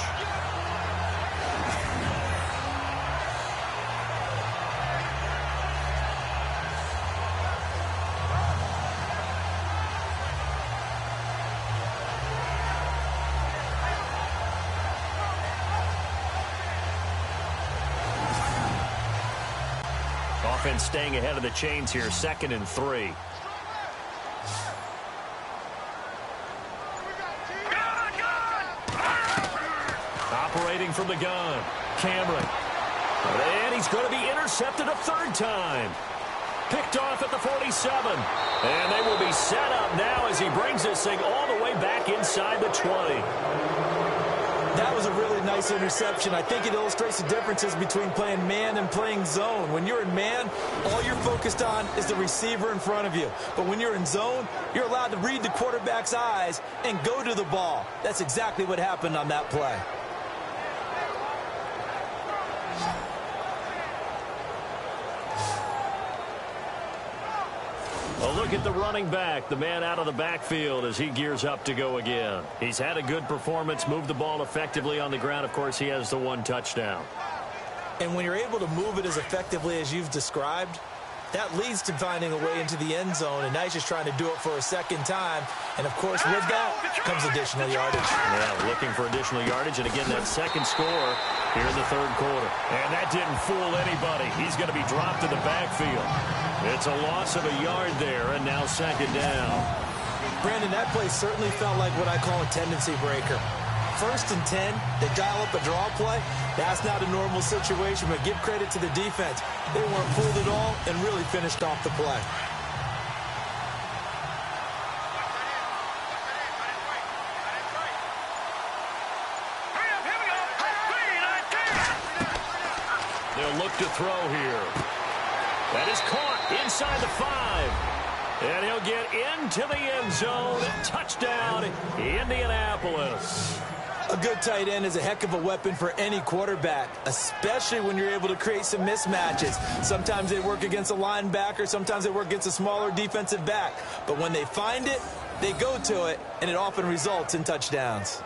Offense staying ahead of the chains here, 2nd and 3. Operating from the gun, Cameron. And he's going to be intercepted a 3rd time. Picked off at the 47. And they will be set up now as he brings this thing all the way back inside the 20. That was a really nice interception. I think it illustrates the differences between playing man and playing zone. When you're in man, all you're focused on is the receiver in front of you. But when you're in zone, you're allowed to read the quarterback's eyes and go to the ball. That's exactly what happened on that play. A look at the running back, the man out of the backfield as he gears up to go again. He's had a good performance, moved the ball effectively on the ground. Of course, he has the 1 touchdown. And when you're able to move it as effectively as you've described, that leads to finding a way into the end zone, and now he's just trying to do it for a 2nd time. And, of course, with that comes additional yardage. Yeah, looking for additional yardage, and again, that 2nd score here in the 3rd quarter. And that didn't fool anybody. He's going to be dropped to the backfield. It's a loss of a yard there, and now 2nd down. Brandon, that play certainly felt like what I call a tendency breaker. 1st and 10, they dial up a draw play. That's not a normal situation, but give credit to the defense. They weren't fooled at all and really finished off the play. They'll look to throw here. That is caught inside the 5. And he'll get into the end zone. Touchdown, Indianapolis. A good tight end is a heck of a weapon for any quarterback, especially when you're able to create some mismatches. Sometimes they work against a linebacker, sometimes they work against a smaller defensive back. But when they find it, they go to it, and it often results in touchdowns.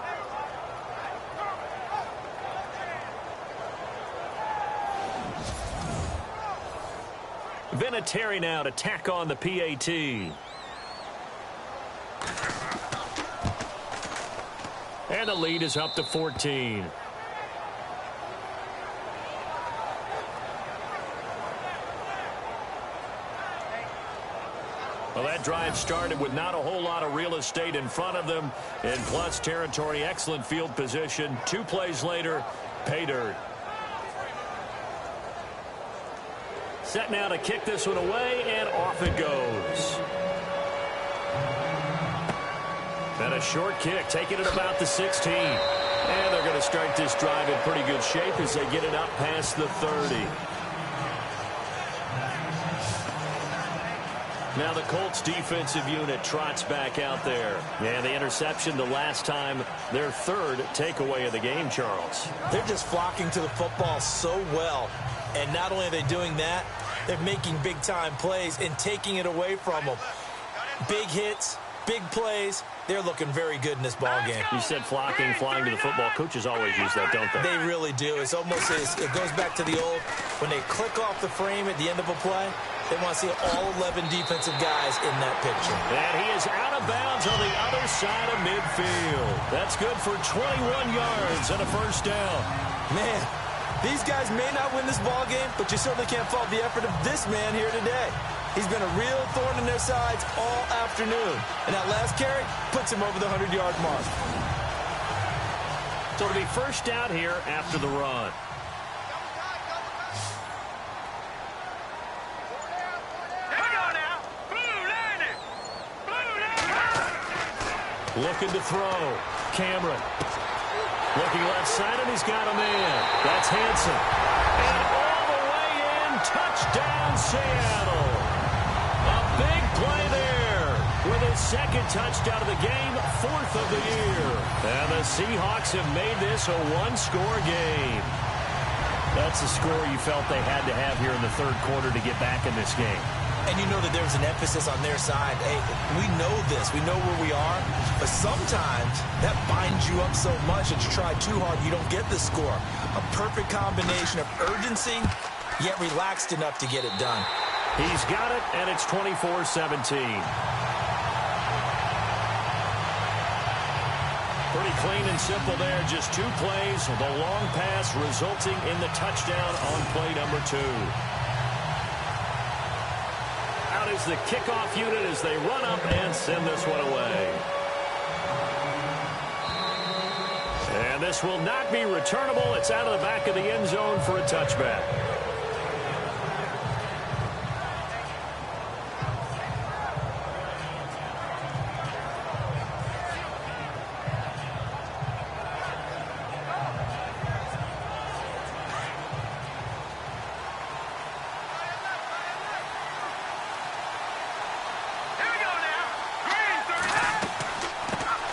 Vinatieri now to tack on the PAT. And the lead is up to 14. Well, that drive started with not a whole lot of real estate in front of them. In plus territory, excellent field position. 2 plays later, pay dirt. Set now to kick this one away, and off it goes. And a short kick, taking it about the 16. And they're going to start this drive in pretty good shape as they get it up past the 30. Now the Colts defensive unit trots back out there. And the interception the last time, their 3rd takeaway of the game, Charles. They're just flocking to the football so well. And not only are they doing that, they're making big-time plays and taking it away from them. Big hits, big plays, they're looking very good in this ball game. You said flocking, flying to the football. Coaches always use that, don't they? They really do. It's almost it goes back to the old, when they click off the frame at the end of a play, they want to see all 11 defensive guys in that picture. And he is out of bounds on the other side of midfield. That's good for 21 yards and a first down. Man, these guys may not win this ball game, but you certainly can't fault the effort of this man here today. He's been a real thorn in their sides all afternoon. And that last carry puts him over the 100-yard mark. So it'll be first down here after the run. Here we go now. Blue landed. Blue landed. Looking to throw. Cameron. Looking left side, and he's got a man. That's Hanson. And all the way in, touchdown Seattle. A big play there with his second touchdown of the game, fourth of the year. And the Seahawks have made this a one-score game. That's the score you felt they had to have here in the third quarter to get back in this game. And you know that there's an emphasis on their side. Hey, we know this. We know where we are. But sometimes that binds you up so much that you try too hard, you don't get the score. A perfect combination of urgency, yet relaxed enough to get it done. He's got it, and it's 24-17. Pretty clean and simple there. Just two plays. The long pass resulting in the touchdown on play number 2. Out is the kickoff unit as they run up and send this one away. And this will not be returnable. It's out of the back of the end zone for a touchback.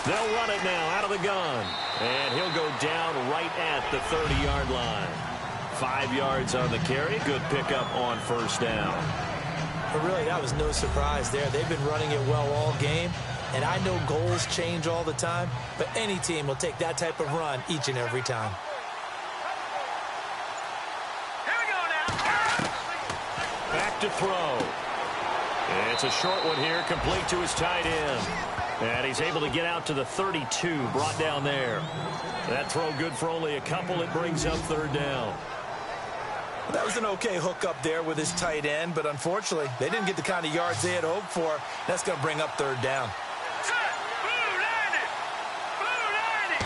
They'll run it now out of the gun. And he'll go down right at the 30-yard line. 5 yards on the carry. Good pickup on first down. But really, that was no surprise there. They've been running it well all game. And I know goals change all the time, but any team will take that type of run each and every time. Here we go now. Back to throw. And it's a short one here, complete to his tight end. And he's able to get out to the 32, brought down there. That throw good for only a couple. It brings up third down. That was an okay hook up there with his tight end, but unfortunately, they didn't get the kind of yards they had hoped for. That's going to bring up third down. Blue landed. Blue landed.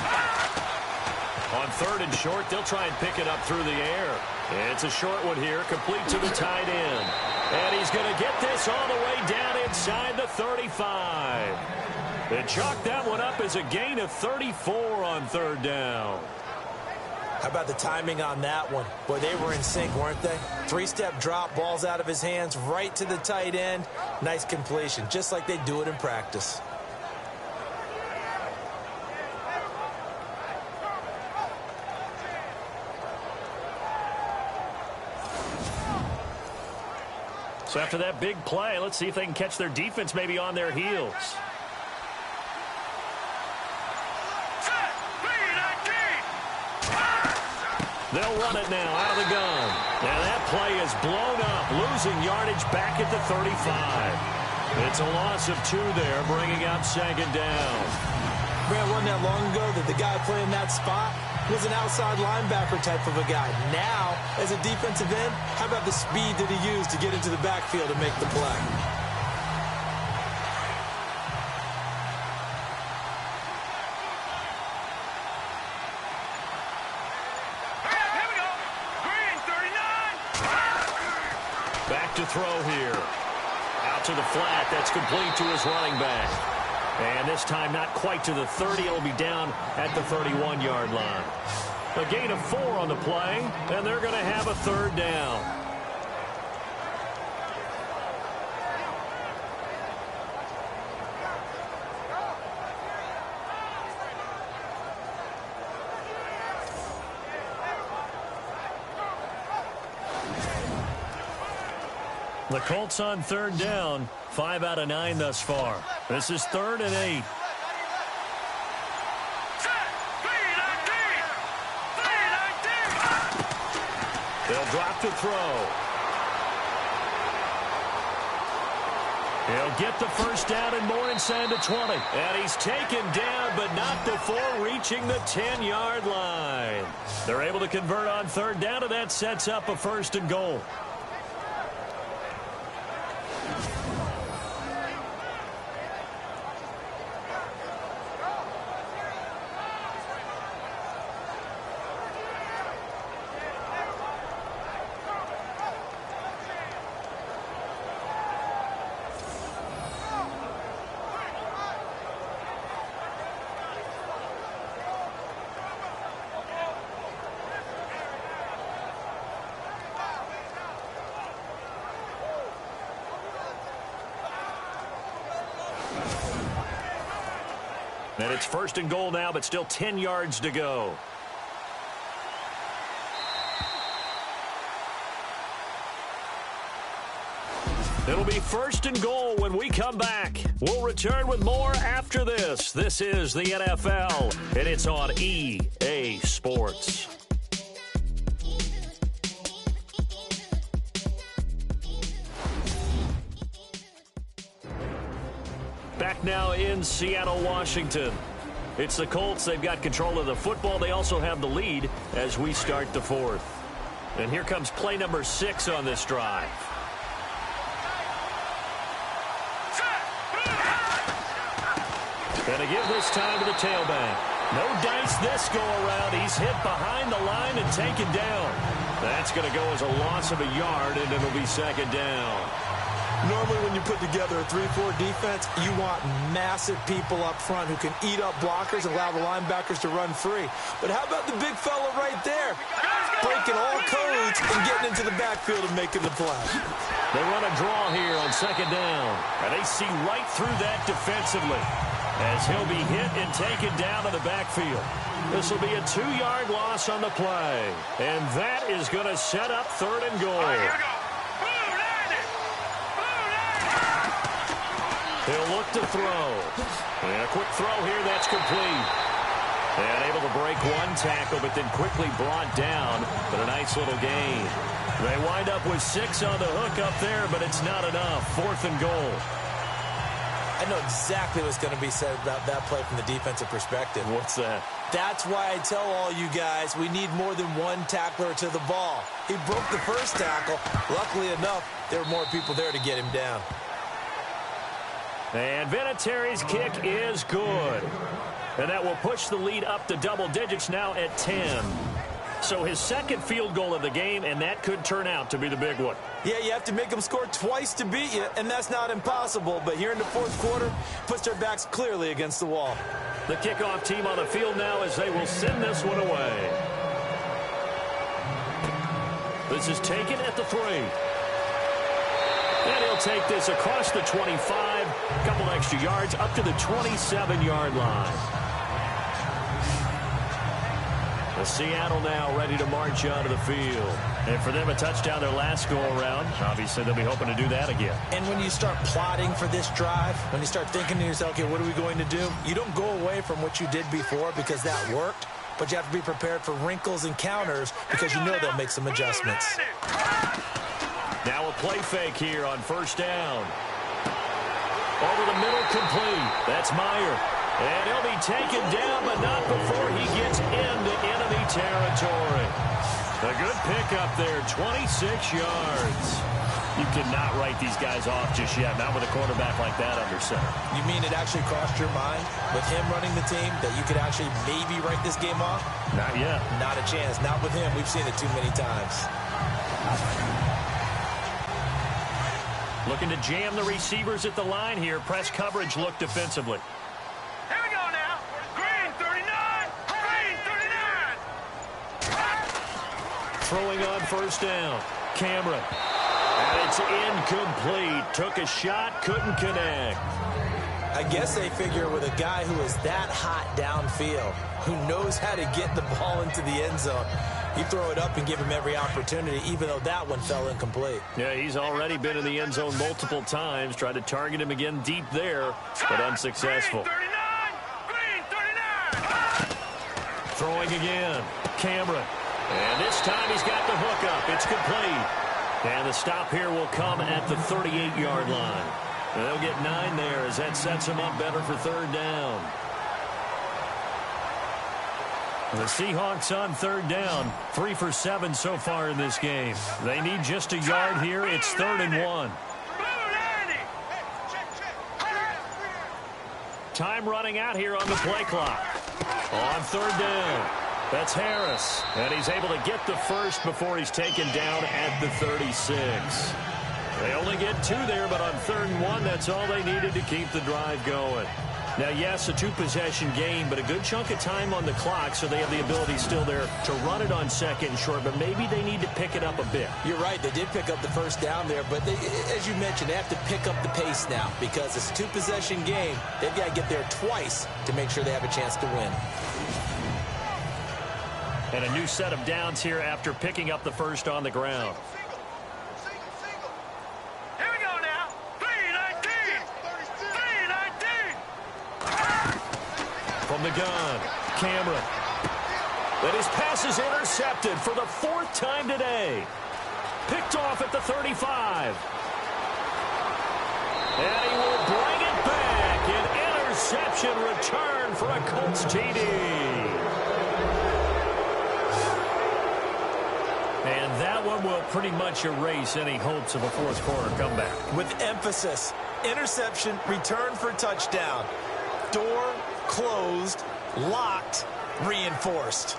On third and short, they'll try and pick it up through the air. It's a short one here, complete to the tight end. And he's going to get this all the way down inside the 35. They chalk that one up as a gain of 34 on third down. How about the timing on that one? Boy, they were in sync, weren't they? 3-step drop, balls out of his hands, right to the tight end. Nice completion, just like they do it in practice. So after that big play, let's see if they can catch their defense maybe on their heels. They'll run it now out of the gun. Now that play is blown up, losing yardage back at the 35. It's a loss of 2 there, bringing out second down. Man, wasn't that long ago that the guy playing that spot was an outside linebacker type of a guy. Now, as a defensive end, how about the speed that he used to get into the backfield and make the play? Back to throw here. Out to the flat. That's complete to his running back. And this time not quite to the 30. It'll be down at the 31-yard line. A gain of 4 on the play, and they're going to have a third down. The Colts on third down, 5 out of 9 thus far. This is 3rd and 8. to throw. He'll get the first down and more inside the 20. And he's taken down, but not before reaching the 10-yard line. They're able to convert on third down, and that sets up a first and goal. And it's first and goal now, but still 10 yards to go. It'll be first and goal when we come back. We'll return with more after this. This is the NFL, and it's on EA Sports. Back now in Seattle, Washington. It's the Colts. They've got control of the football. They also have the lead as we start the fourth. And here comes play number 6 on this drive. Going to give this time to the tailback. No dice this go-around. He's hit behind the line and taken down. That's going to go as a loss of a yard, and it'll be second down. Normally when you put together a 3-4 defense, you want massive people up front who can eat up blockers and allow the linebackers to run free. But how about the big fella right there? Breaking all codes and getting into the backfield and making the play. They run a draw here on second down. And they see right through that defensively as he'll be hit and taken down to the backfield. This will be a 2-yard loss on the play. And that is going to set up third and goal. He'll look to throw. And a quick throw here, that's complete. And able to break one tackle, but then quickly brought down. But a nice little gain. They wind up with 6 on the hook up there, but it's not enough. Fourth and goal. I know exactly what's going to be said about that play from the defensive perspective. What's that? That's why I tell all you guys we need more than one tackler to the ball. He broke the first tackle. Luckily enough, there were more people there to get him down. And Vinatieri's kick is good. And that will push the lead up to double digits now at 10. So his second field goal of the game, and that could turn out to be the big one. Yeah, you have to make them score twice to beat you, and that's not impossible. But here in the fourth quarter, puts their backs clearly against the wall. The kickoff team on the field now as they will send this one away. This is taken at the 3. And he'll take this across the 25, a couple extra yards, up to the 27-yard line. The Seattle now ready to march onto the field. And for them, a touchdown their last go-around. Obviously, they'll be hoping to do that again. And when you start plotting for this drive, when you start thinking to yourself, okay, what are we going to do? You don't go away from what you did before because that worked, but you have to be prepared for wrinkles and counters because you know they'll make some adjustments. Now a play fake here on first down. Over the middle, complete. That's Meyer. And he'll be taken down, but not before he gets into enemy territory. A good pickup there, 26 yards. You cannot write these guys off just yet, not with a quarterback like that under center. You mean it actually crossed your mind with him running the team that you could actually maybe write this game off? Not yet. Not a chance. Not with him. We've seen it too many times. Looking to jam the receivers at the line here. Press coverage look defensively. Here we go now. Green 39. Green 39. Throwing on first down. Cameron. And it's incomplete. Took a shot, couldn't connect. I guess they figure with a guy who is that hot downfield, who knows how to get the ball into the end zone, you throw it up and give him every opportunity, even though that one fell incomplete. Yeah, he's already been in the end zone multiple times. Tried to target him again deep there, but unsuccessful. Green 39. Green 39. Throwing again. Cameron. And this time he's got the hook up. It's complete. And the stop here will come at the 38-yard line. And they'll get 9 there as that sets them up better for third down. The Seahawks on third down, 3 for 7 so far in this game. They need just a yard here. It's 3rd and 1. Time running out here on the play clock. On third down, that's Harris. And he's able to get the first before he's taken down at the 36. They only get 2 there, but on 3rd and 1, that's all they needed to keep the drive going. Now, yes, a 2-possession game, but a good chunk of time on the clock, so they have the ability still there to run it on 2nd and short, but maybe they need to pick it up a bit. You're right. They did pick up the first down there, but they, as you mentioned, they have to pick up the pace now because it's a 2-possession game. They've got to get there twice to make sure they have a chance to win. And a new set of downs here after picking up the first on the ground. From the gun, Cameron. And his pass is intercepted for the 4th time today. Picked off at the 35. And he will bring it back. An interception return for a Colts TD. And that one will pretty much erase any hopes of a 4th quarter comeback. With emphasis, interception, return for touchdown. Door closed, locked, reinforced.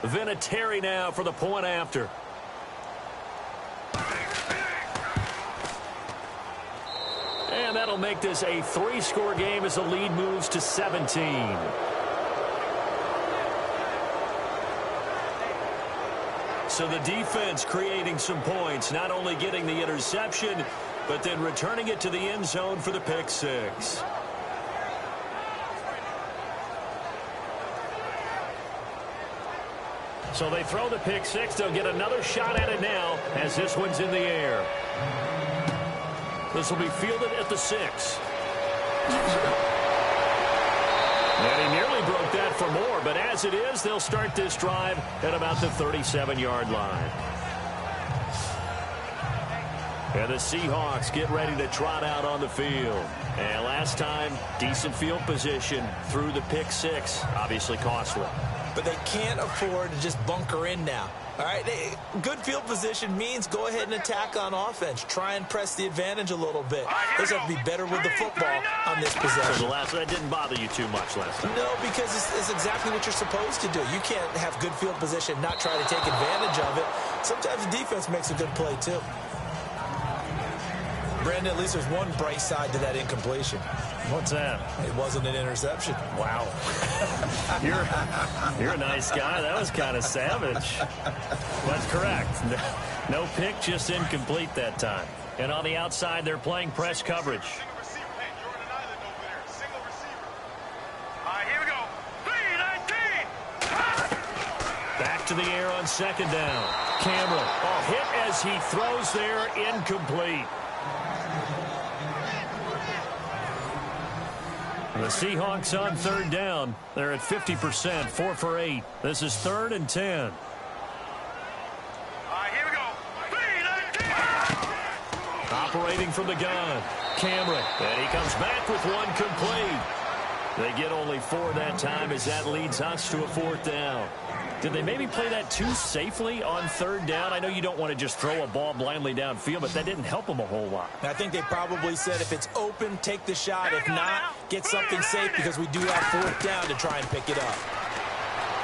Vinatieri now for the point after. And that'll make this a 3-score game as the lead moves to 17. So the defense creating some points, not only getting the interception, but then returning it to the end zone for the pick 6. So they throw the pick 6. They'll get another shot at it now as this one's in the air. This will be fielded at the 6. And he nearly broke that for more, but as it is, they'll start this drive at about the 37-yard line. And the Seahawks get ready to trot out on the field. And last time, decent field position through the pick 6, obviously costly. But they can't afford to just bunker in now. All right, good field position means go ahead and attack on offense. Try and press the advantage a little bit. They have to be better with the football on this possession. That didn't bother you too much last time. No, because it's exactly what you're supposed to do. You can't have good field position, not try to take advantage of it. Sometimes the defense makes a good play, too. Brandon, at least there's one bright side to that incompletion. What's that? It wasn't an interception. Wow. You're a nice guy. That was kind of savage. That's correct. No pick, just incomplete that time. And on the outside, they're playing press coverage. Here we go. 3-19. Back to the air on 2nd down. Cameron. Hit as he throws there, incomplete. The Seahawks on 3rd down. They're at 50%, 4 for 8. This is 3rd and 10. Here we go. 3-19. Operating from the gun. Cameron. And he comes back with one complete. They get only 4 that time as that leads us to a 4th down. Did they maybe play that too safely on 3rd down? I know you don't want to just throw a ball blindly downfield, but that didn't help them a whole lot. I think they probably said if it's open, take the shot. If not, get something safe because we do have 4th down to try and pick it up.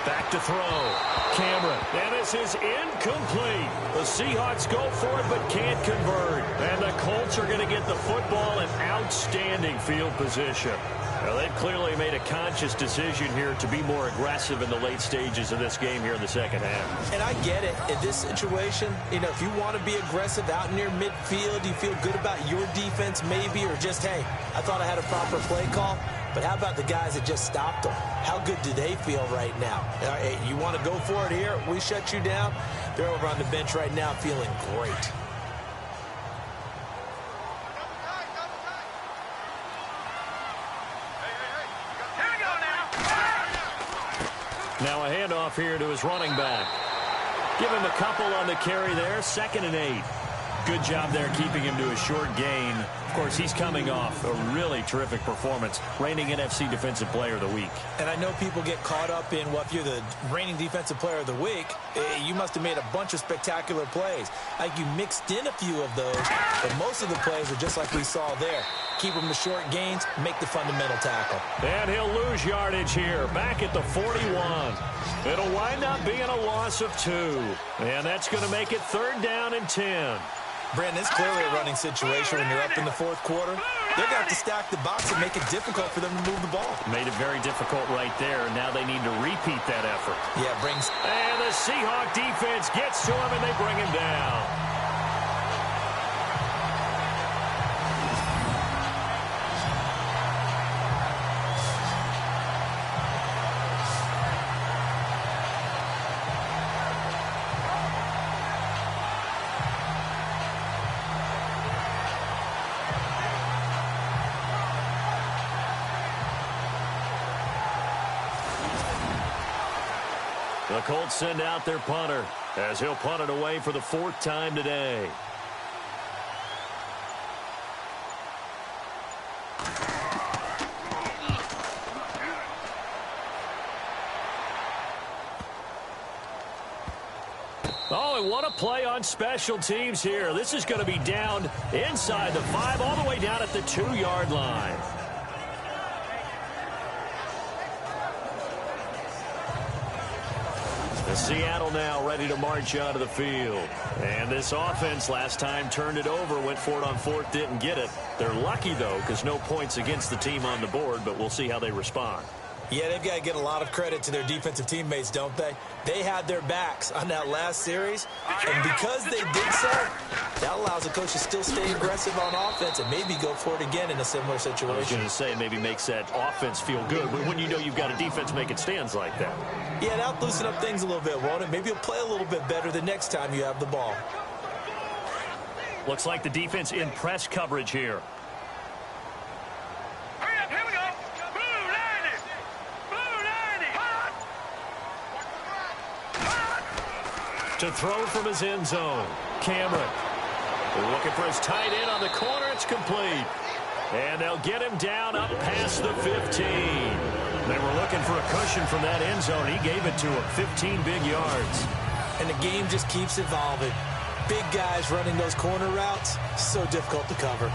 Back to throw. Cameron. And this is incomplete. The Seahawks go for it but can't convert. And the Colts are going to get the football in outstanding field position. Now, they've clearly made a conscious decision here to be more aggressive in the late stages of this game here in the 2nd half. And I get it. In this situation, if you want to be aggressive out near midfield, you feel good about your defense maybe, or just, hey, I thought I had a proper play call. But how about the guys that just stopped them? How good do they feel right now? You want to go for it here? We shut you down. They're over on the bench right now feeling great. Now a handoff here to his running back. Give him a couple on the carry there. 2nd and 8. Good job there keeping him to a short gain. Of course, he's coming off a really terrific performance, reigning NFC Defensive Player of the Week. And I know people get caught up in, well, if you're the reigning Defensive Player of the Week, you must have made a bunch of spectacular plays. Like you mixed in a few of those, but most of the plays are just like we saw there. Keep them to short gains, make the fundamental tackle. And he'll lose yardage here, back at the 41. It'll wind up being a loss of 2. And that's going to make it 3rd down and 10. Brandon, it's clearly a running situation when you're up in the 4th quarter. They're going to have to stack the box and make it difficult for them to move the ball. Made it very difficult right there. Now they need to repeat that effort. Yeah, it brings... And the Seahawk defense gets to him, and they bring him down. The Colts send out their punter as he'll punt it away for the 4th time today. Oh, and what a play on special teams here. This is going to be down inside the 5, all the way down at the 2-yard line. Seattle now ready to march out of the field. And this offense last time turned it over, went for it on 4th, didn't get it. They're lucky, though, because no points against the team on the board, but we'll see how they respond. Yeah, they've got to get a lot of credit to their defensive teammates, don't they? They had their backs on that last series, and because they did so, that allows the coach to still stay aggressive on offense and maybe go for it again in a similar situation. I was going to say maybe makes that offense feel good, but when you know you've got a defense making stands like that. Yeah, that'll loosen up things a little bit, won't it? Maybe you'll play a little bit better the next time you have the ball. Looks like the defense in press coverage here. Hurry up, here we go. Blue 90. Blue 90. To throw from his end zone, Cameron. They're looking for his tight end on the corner. It's complete. And they'll get him down up past the 15. They were looking for a cushion from that end zone. He gave it to him. 15 big yards. And the game just keeps evolving. Big guys running those corner routes, so difficult to cover.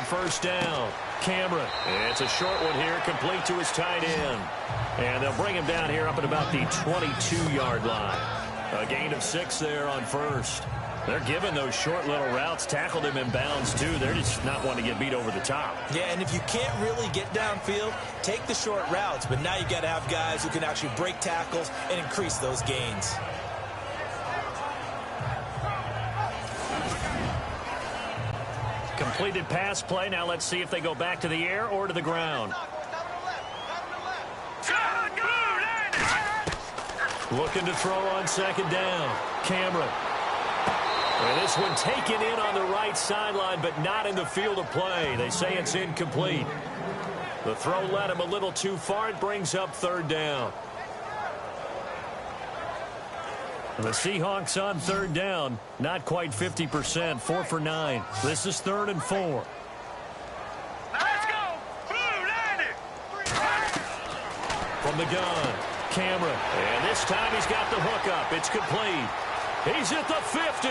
First down, Cameron. It's a short one here, complete to his tight end. And they'll bring him down here up at about the 22-yard line. A gain of 6 there on first. They're giving those short little routes, tackled him in bounds too. They're just not wanting to get beat over the top. Yeah, and if you can't really get downfield, take the short routes. But now you got to have guys who can actually break tackles and increase those gains. Completed pass play. Now let's see if they go back to the air or to the ground. Looking to throw on 2nd down. Cameron. And this one taken in on the right sideline, but not in the field of play. They say it's incomplete. The throw led him a little too far. It brings up 3rd down. The Seahawks on 3rd down, not quite 50%, 4 for 9. This is 3rd and 4. Let's go. Blue 90. From the gun, Cameron. And this time he's got the hook up. It's complete. He's at the 50.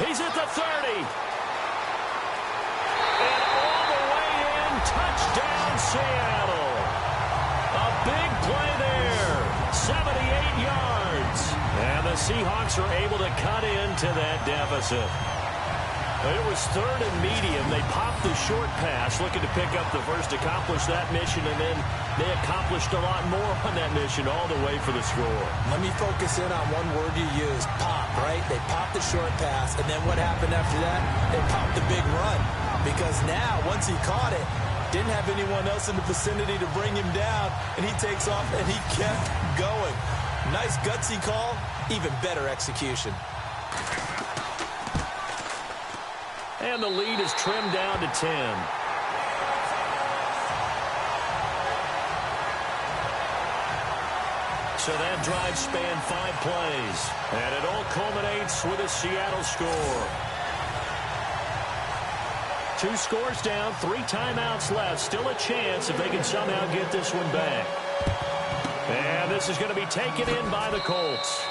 He's at the 30. And all the way in, touchdown Seattle. A big play there, 78 yards. And the Seahawks are able to cut into that deficit. It was third and medium. They popped the short pass, looking to pick up the first, accomplish that mission, and then they accomplished a lot more on that mission all the way for the score. Let me focus in on one word you used, pop, right? They popped the short pass, and then what happened after that? They popped the big run. Because now, once he caught it, didn't have anyone else in the vicinity to bring him down, and he takes off, and he kept going. Nice gutsy call, even better execution. And the lead is trimmed down to 10. So that drive spanned 5 plays. And it all culminates with a Seattle score. 2 scores down, 3 timeouts left. Still a chance if they can somehow get this one back. And this is going to be taken in by the Colts.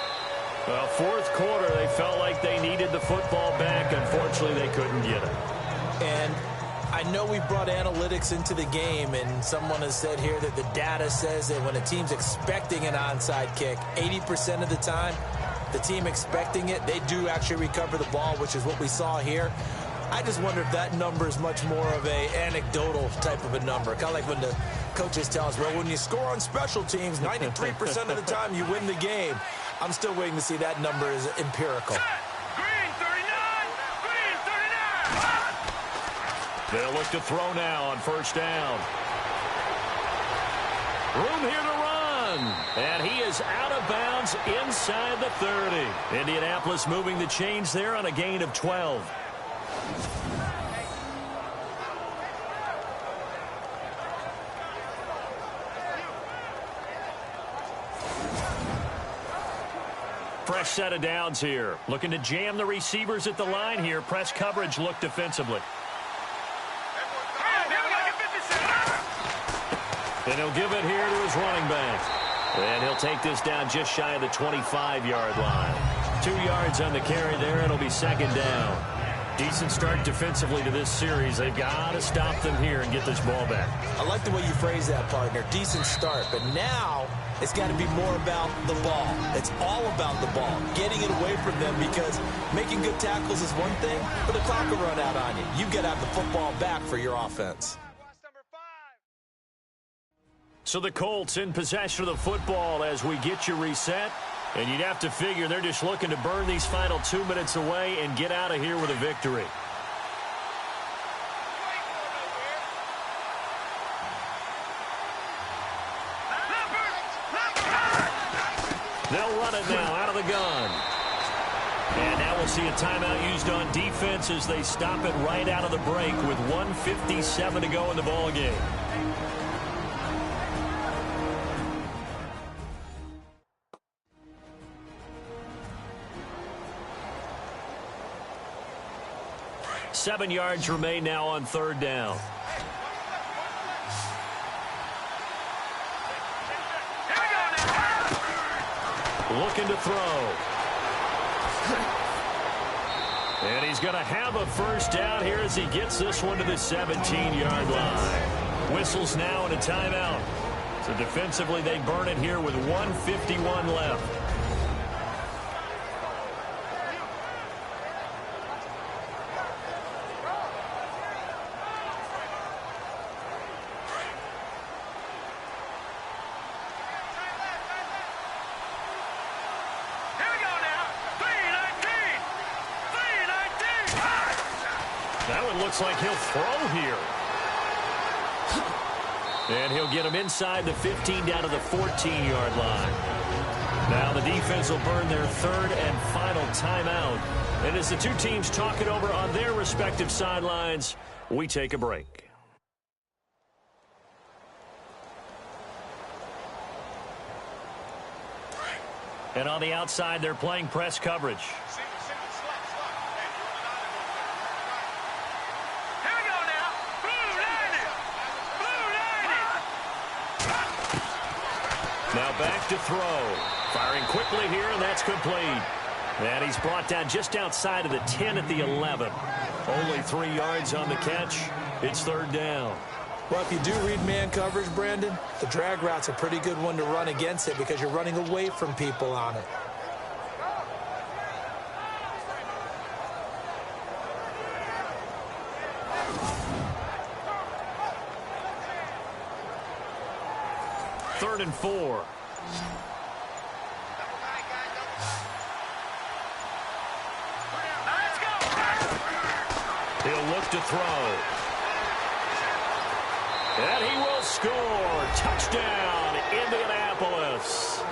Well, fourth quarter, they felt like they needed the football back. Unfortunately, they couldn't get it. And I know we brought analytics into the game, and someone has said here that the data says that when a team's expecting an onside kick, 80% of the time, the team expecting it, they do actually recover the ball, which is what we saw here. I just wonder if that number is much more of a anecdotal type of a number. Kind of like when the coaches tell us, well, when you score on special teams, 93% of the time you win the game. I'm still waiting to see that number is empirical. Green 39! Green 39! They'll look to throw now on first down. Room here to run. And he is out of bounds inside the 30. Indianapolis moving the chains there on a gain of 12. Fresh set of downs here. Looking to jam the receivers at the line here. Press coverage look defensively. And he'll give it here to his running back. And he'll take this down just shy of the 25-yard line. 2 yards on the carry there. It'll be second down. Decent start defensively to this series. They've got to stop them here and get this ball back. I like the way you phrase that, partner. Decent start. But now it's got to be more about the ball. It's all about the ball. Getting it away from them, because making good tackles is one thing, but the clock will run out on you. You've got to have the football back for your offense. So the Colts in possession of the football as we get you reset. And you'd have to figure they're just looking to burn these final 2 minutes away and get out of here with a victory. They'll run it now out of the gun. And now we'll see a timeout used on defense as they stop it right out of the break with 1:57 to go in the ball game. Seven yards remain now on third down. Looking to throw. And he's going to have a first down here as he gets this one to the 17-yard line. Whistles now and a timeout. So defensively they burn it here with 1:51 left. That one looks like he'll throw here. And he'll get him inside the 15 down to the 14-yard line. Now the defense will burn their third and final timeout. And as the two teams talk it over on their respective sidelines, we take a break. And on the outside, they're playing press coverage. Now back to throw. Firing quickly here, and that's complete. And he's brought down just outside of the 10 at the 11. Only 3 yards on the catch. It's third down. Well, if you do read man coverage, Brandon, the drag route's a pretty good one to run against it because you're running away from people on it. 3rd and 4. He'll look to throw. And he will score. Touchdown, Indianapolis.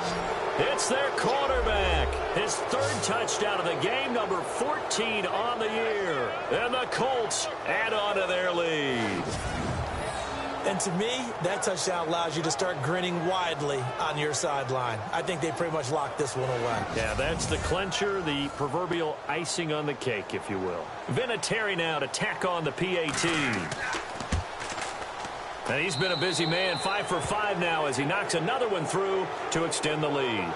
It's their quarterback. His 3rd touchdown of the game, number 14 on the year. And the Colts add on to their lead. And to me, that touchdown allows you to start grinning widely on your sideline. I think they pretty much locked this one away. Yeah, that's the clincher, the proverbial icing on the cake, if you will. Vinatieri now to tack on the PAT. And he's been a busy man, 5 for 5 now as he knocks another one through to extend the lead.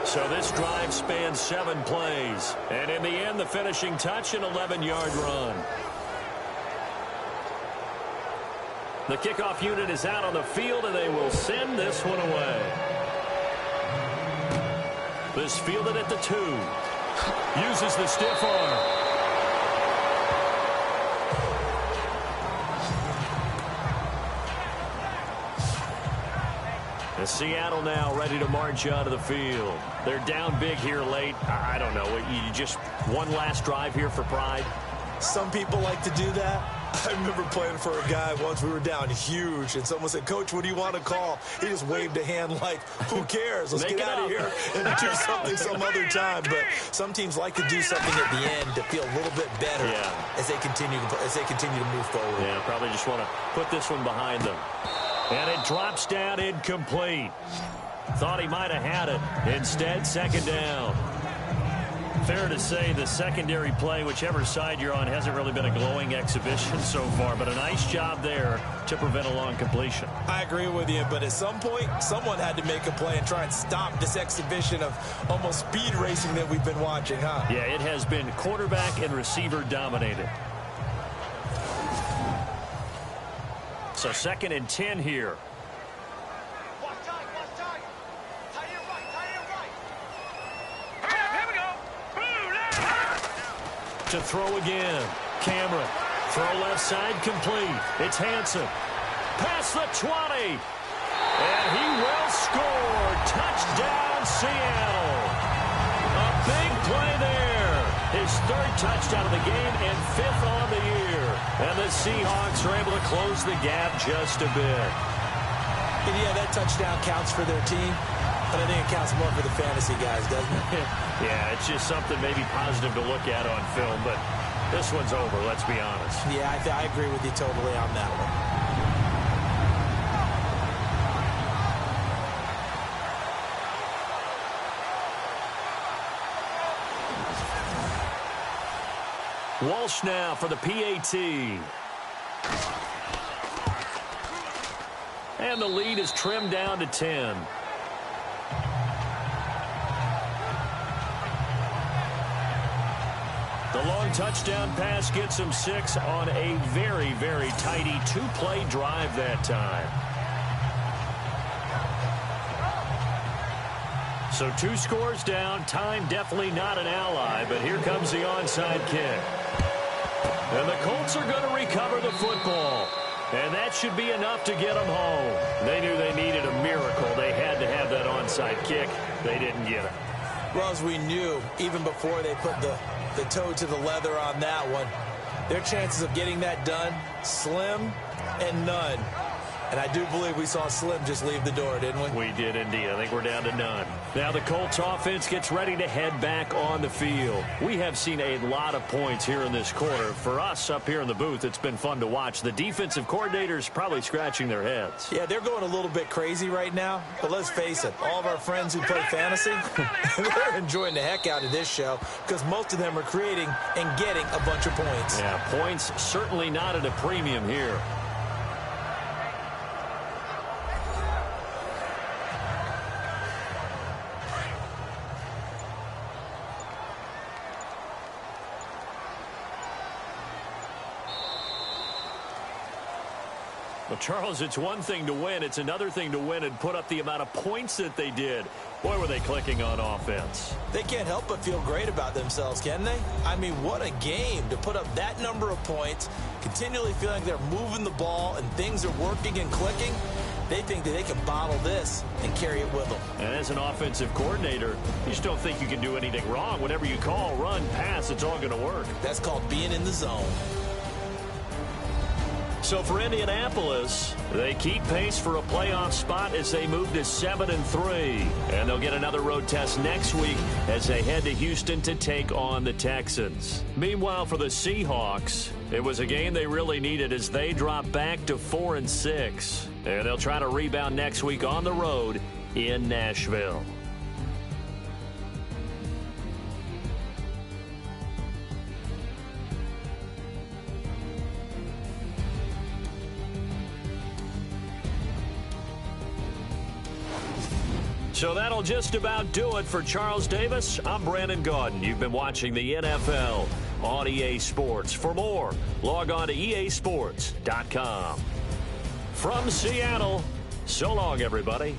So this drive spans 7 plays. And in the end, the finishing touch, an 11-yard run. The kickoff unit is out on the field, and they will send this one away. This fielded at the 2. Uses the stiff arm. And Seattle now ready to march out of the field. They're down big here late. I don't know. You just one last drive here for pride? Some people like to do that. I remember playing for a guy once. We were down huge, and someone said, "Coach, what do you want to call?" He just waved a hand like, "Who cares? Let's get out of here and do something some other time." But some teams like to do something at the end to feel a little bit better as they continue to move forward. Yeah, probably just want to put this one behind them. And it drops down incomplete. Thought he might have had it. Instead, 2nd down. Fair to say the secondary play, whichever side you're on, hasn't really been a glowing exhibition so far, but a nice job there to prevent a long completion. I agree with you, but at some point, someone had to make a play and try and stop this exhibition of almost speed racing that we've been watching, huh? Yeah, it has been quarterback and receiver dominated. So 2nd and 10 here. To throw again. Cameron. Throw left side complete. It's Hansen. Past the 20. And he will score. Touchdown, Seattle. A big play there. His 3rd touchdown of the game and 5th on the year. And the Seahawks are able to close the gap just a bit. And yeah, that touchdown counts for their team. But I think it counts more for the fantasy guys, doesn't it? Yeah, it's just something maybe positive to look at on film, but this one's over, let's be honest. Yeah, I agree with you totally on that one. Walsh now for the PAT. And the lead is trimmed down to 10. The long touchdown pass gets him 6 on a very, very tidy 2-play drive that time. So 2 scores down. Time definitely not an ally, but here comes the onside kick. And the Colts are going to recover the football. And that should be enough to get them home. They knew they needed a miracle. They had to have that onside kick. They didn't get it. Well, as we knew, even before they put the toe to the leather on that one, their chances of getting that done, slim and none. And I do believe we saw Slim just leave the door, didn't we? We did indeed. I think we're down to none. Now the Colts offense gets ready to head back on the field. We have seen a lot of points here in this quarter. For us up here in the booth, it's been fun to watch. The defensive coordinators probably scratching their heads. Yeah, they're going a little bit crazy right now. But let's face it, all of our friends who play fantasy, they're enjoying the heck out of this show because most of them are creating and getting a bunch of points. Yeah, points certainly not at a premium here. Well, Charles, it's one thing to win. It's another thing to win and put up the amount of points that they did. Boy, were they clicking on offense. They can't help but feel great about themselves, can they? I mean, what a game to put up that number of points, continually feeling like they're moving the ball and things are working and clicking. They think that they can bottle this and carry it with them. And as an offensive coordinator, you just don't think you can do anything wrong. Whatever you call, run, pass, it's all going to work. That's called being in the zone. So for Indianapolis, they keep pace for a playoff spot as they move to 7-3. And they'll get another road test next week as they head to Houston to take on the Texans. Meanwhile, for the Seahawks, it was a game they really needed as they drop back to 4-6. And they'll try to rebound next week on the road in Nashville. So that'll just about do it for Charles Davis. I'm Brandon Gaudin. You've been watching the NFL on EA Sports. For more, log on to easports.com. From Seattle, so long, everybody.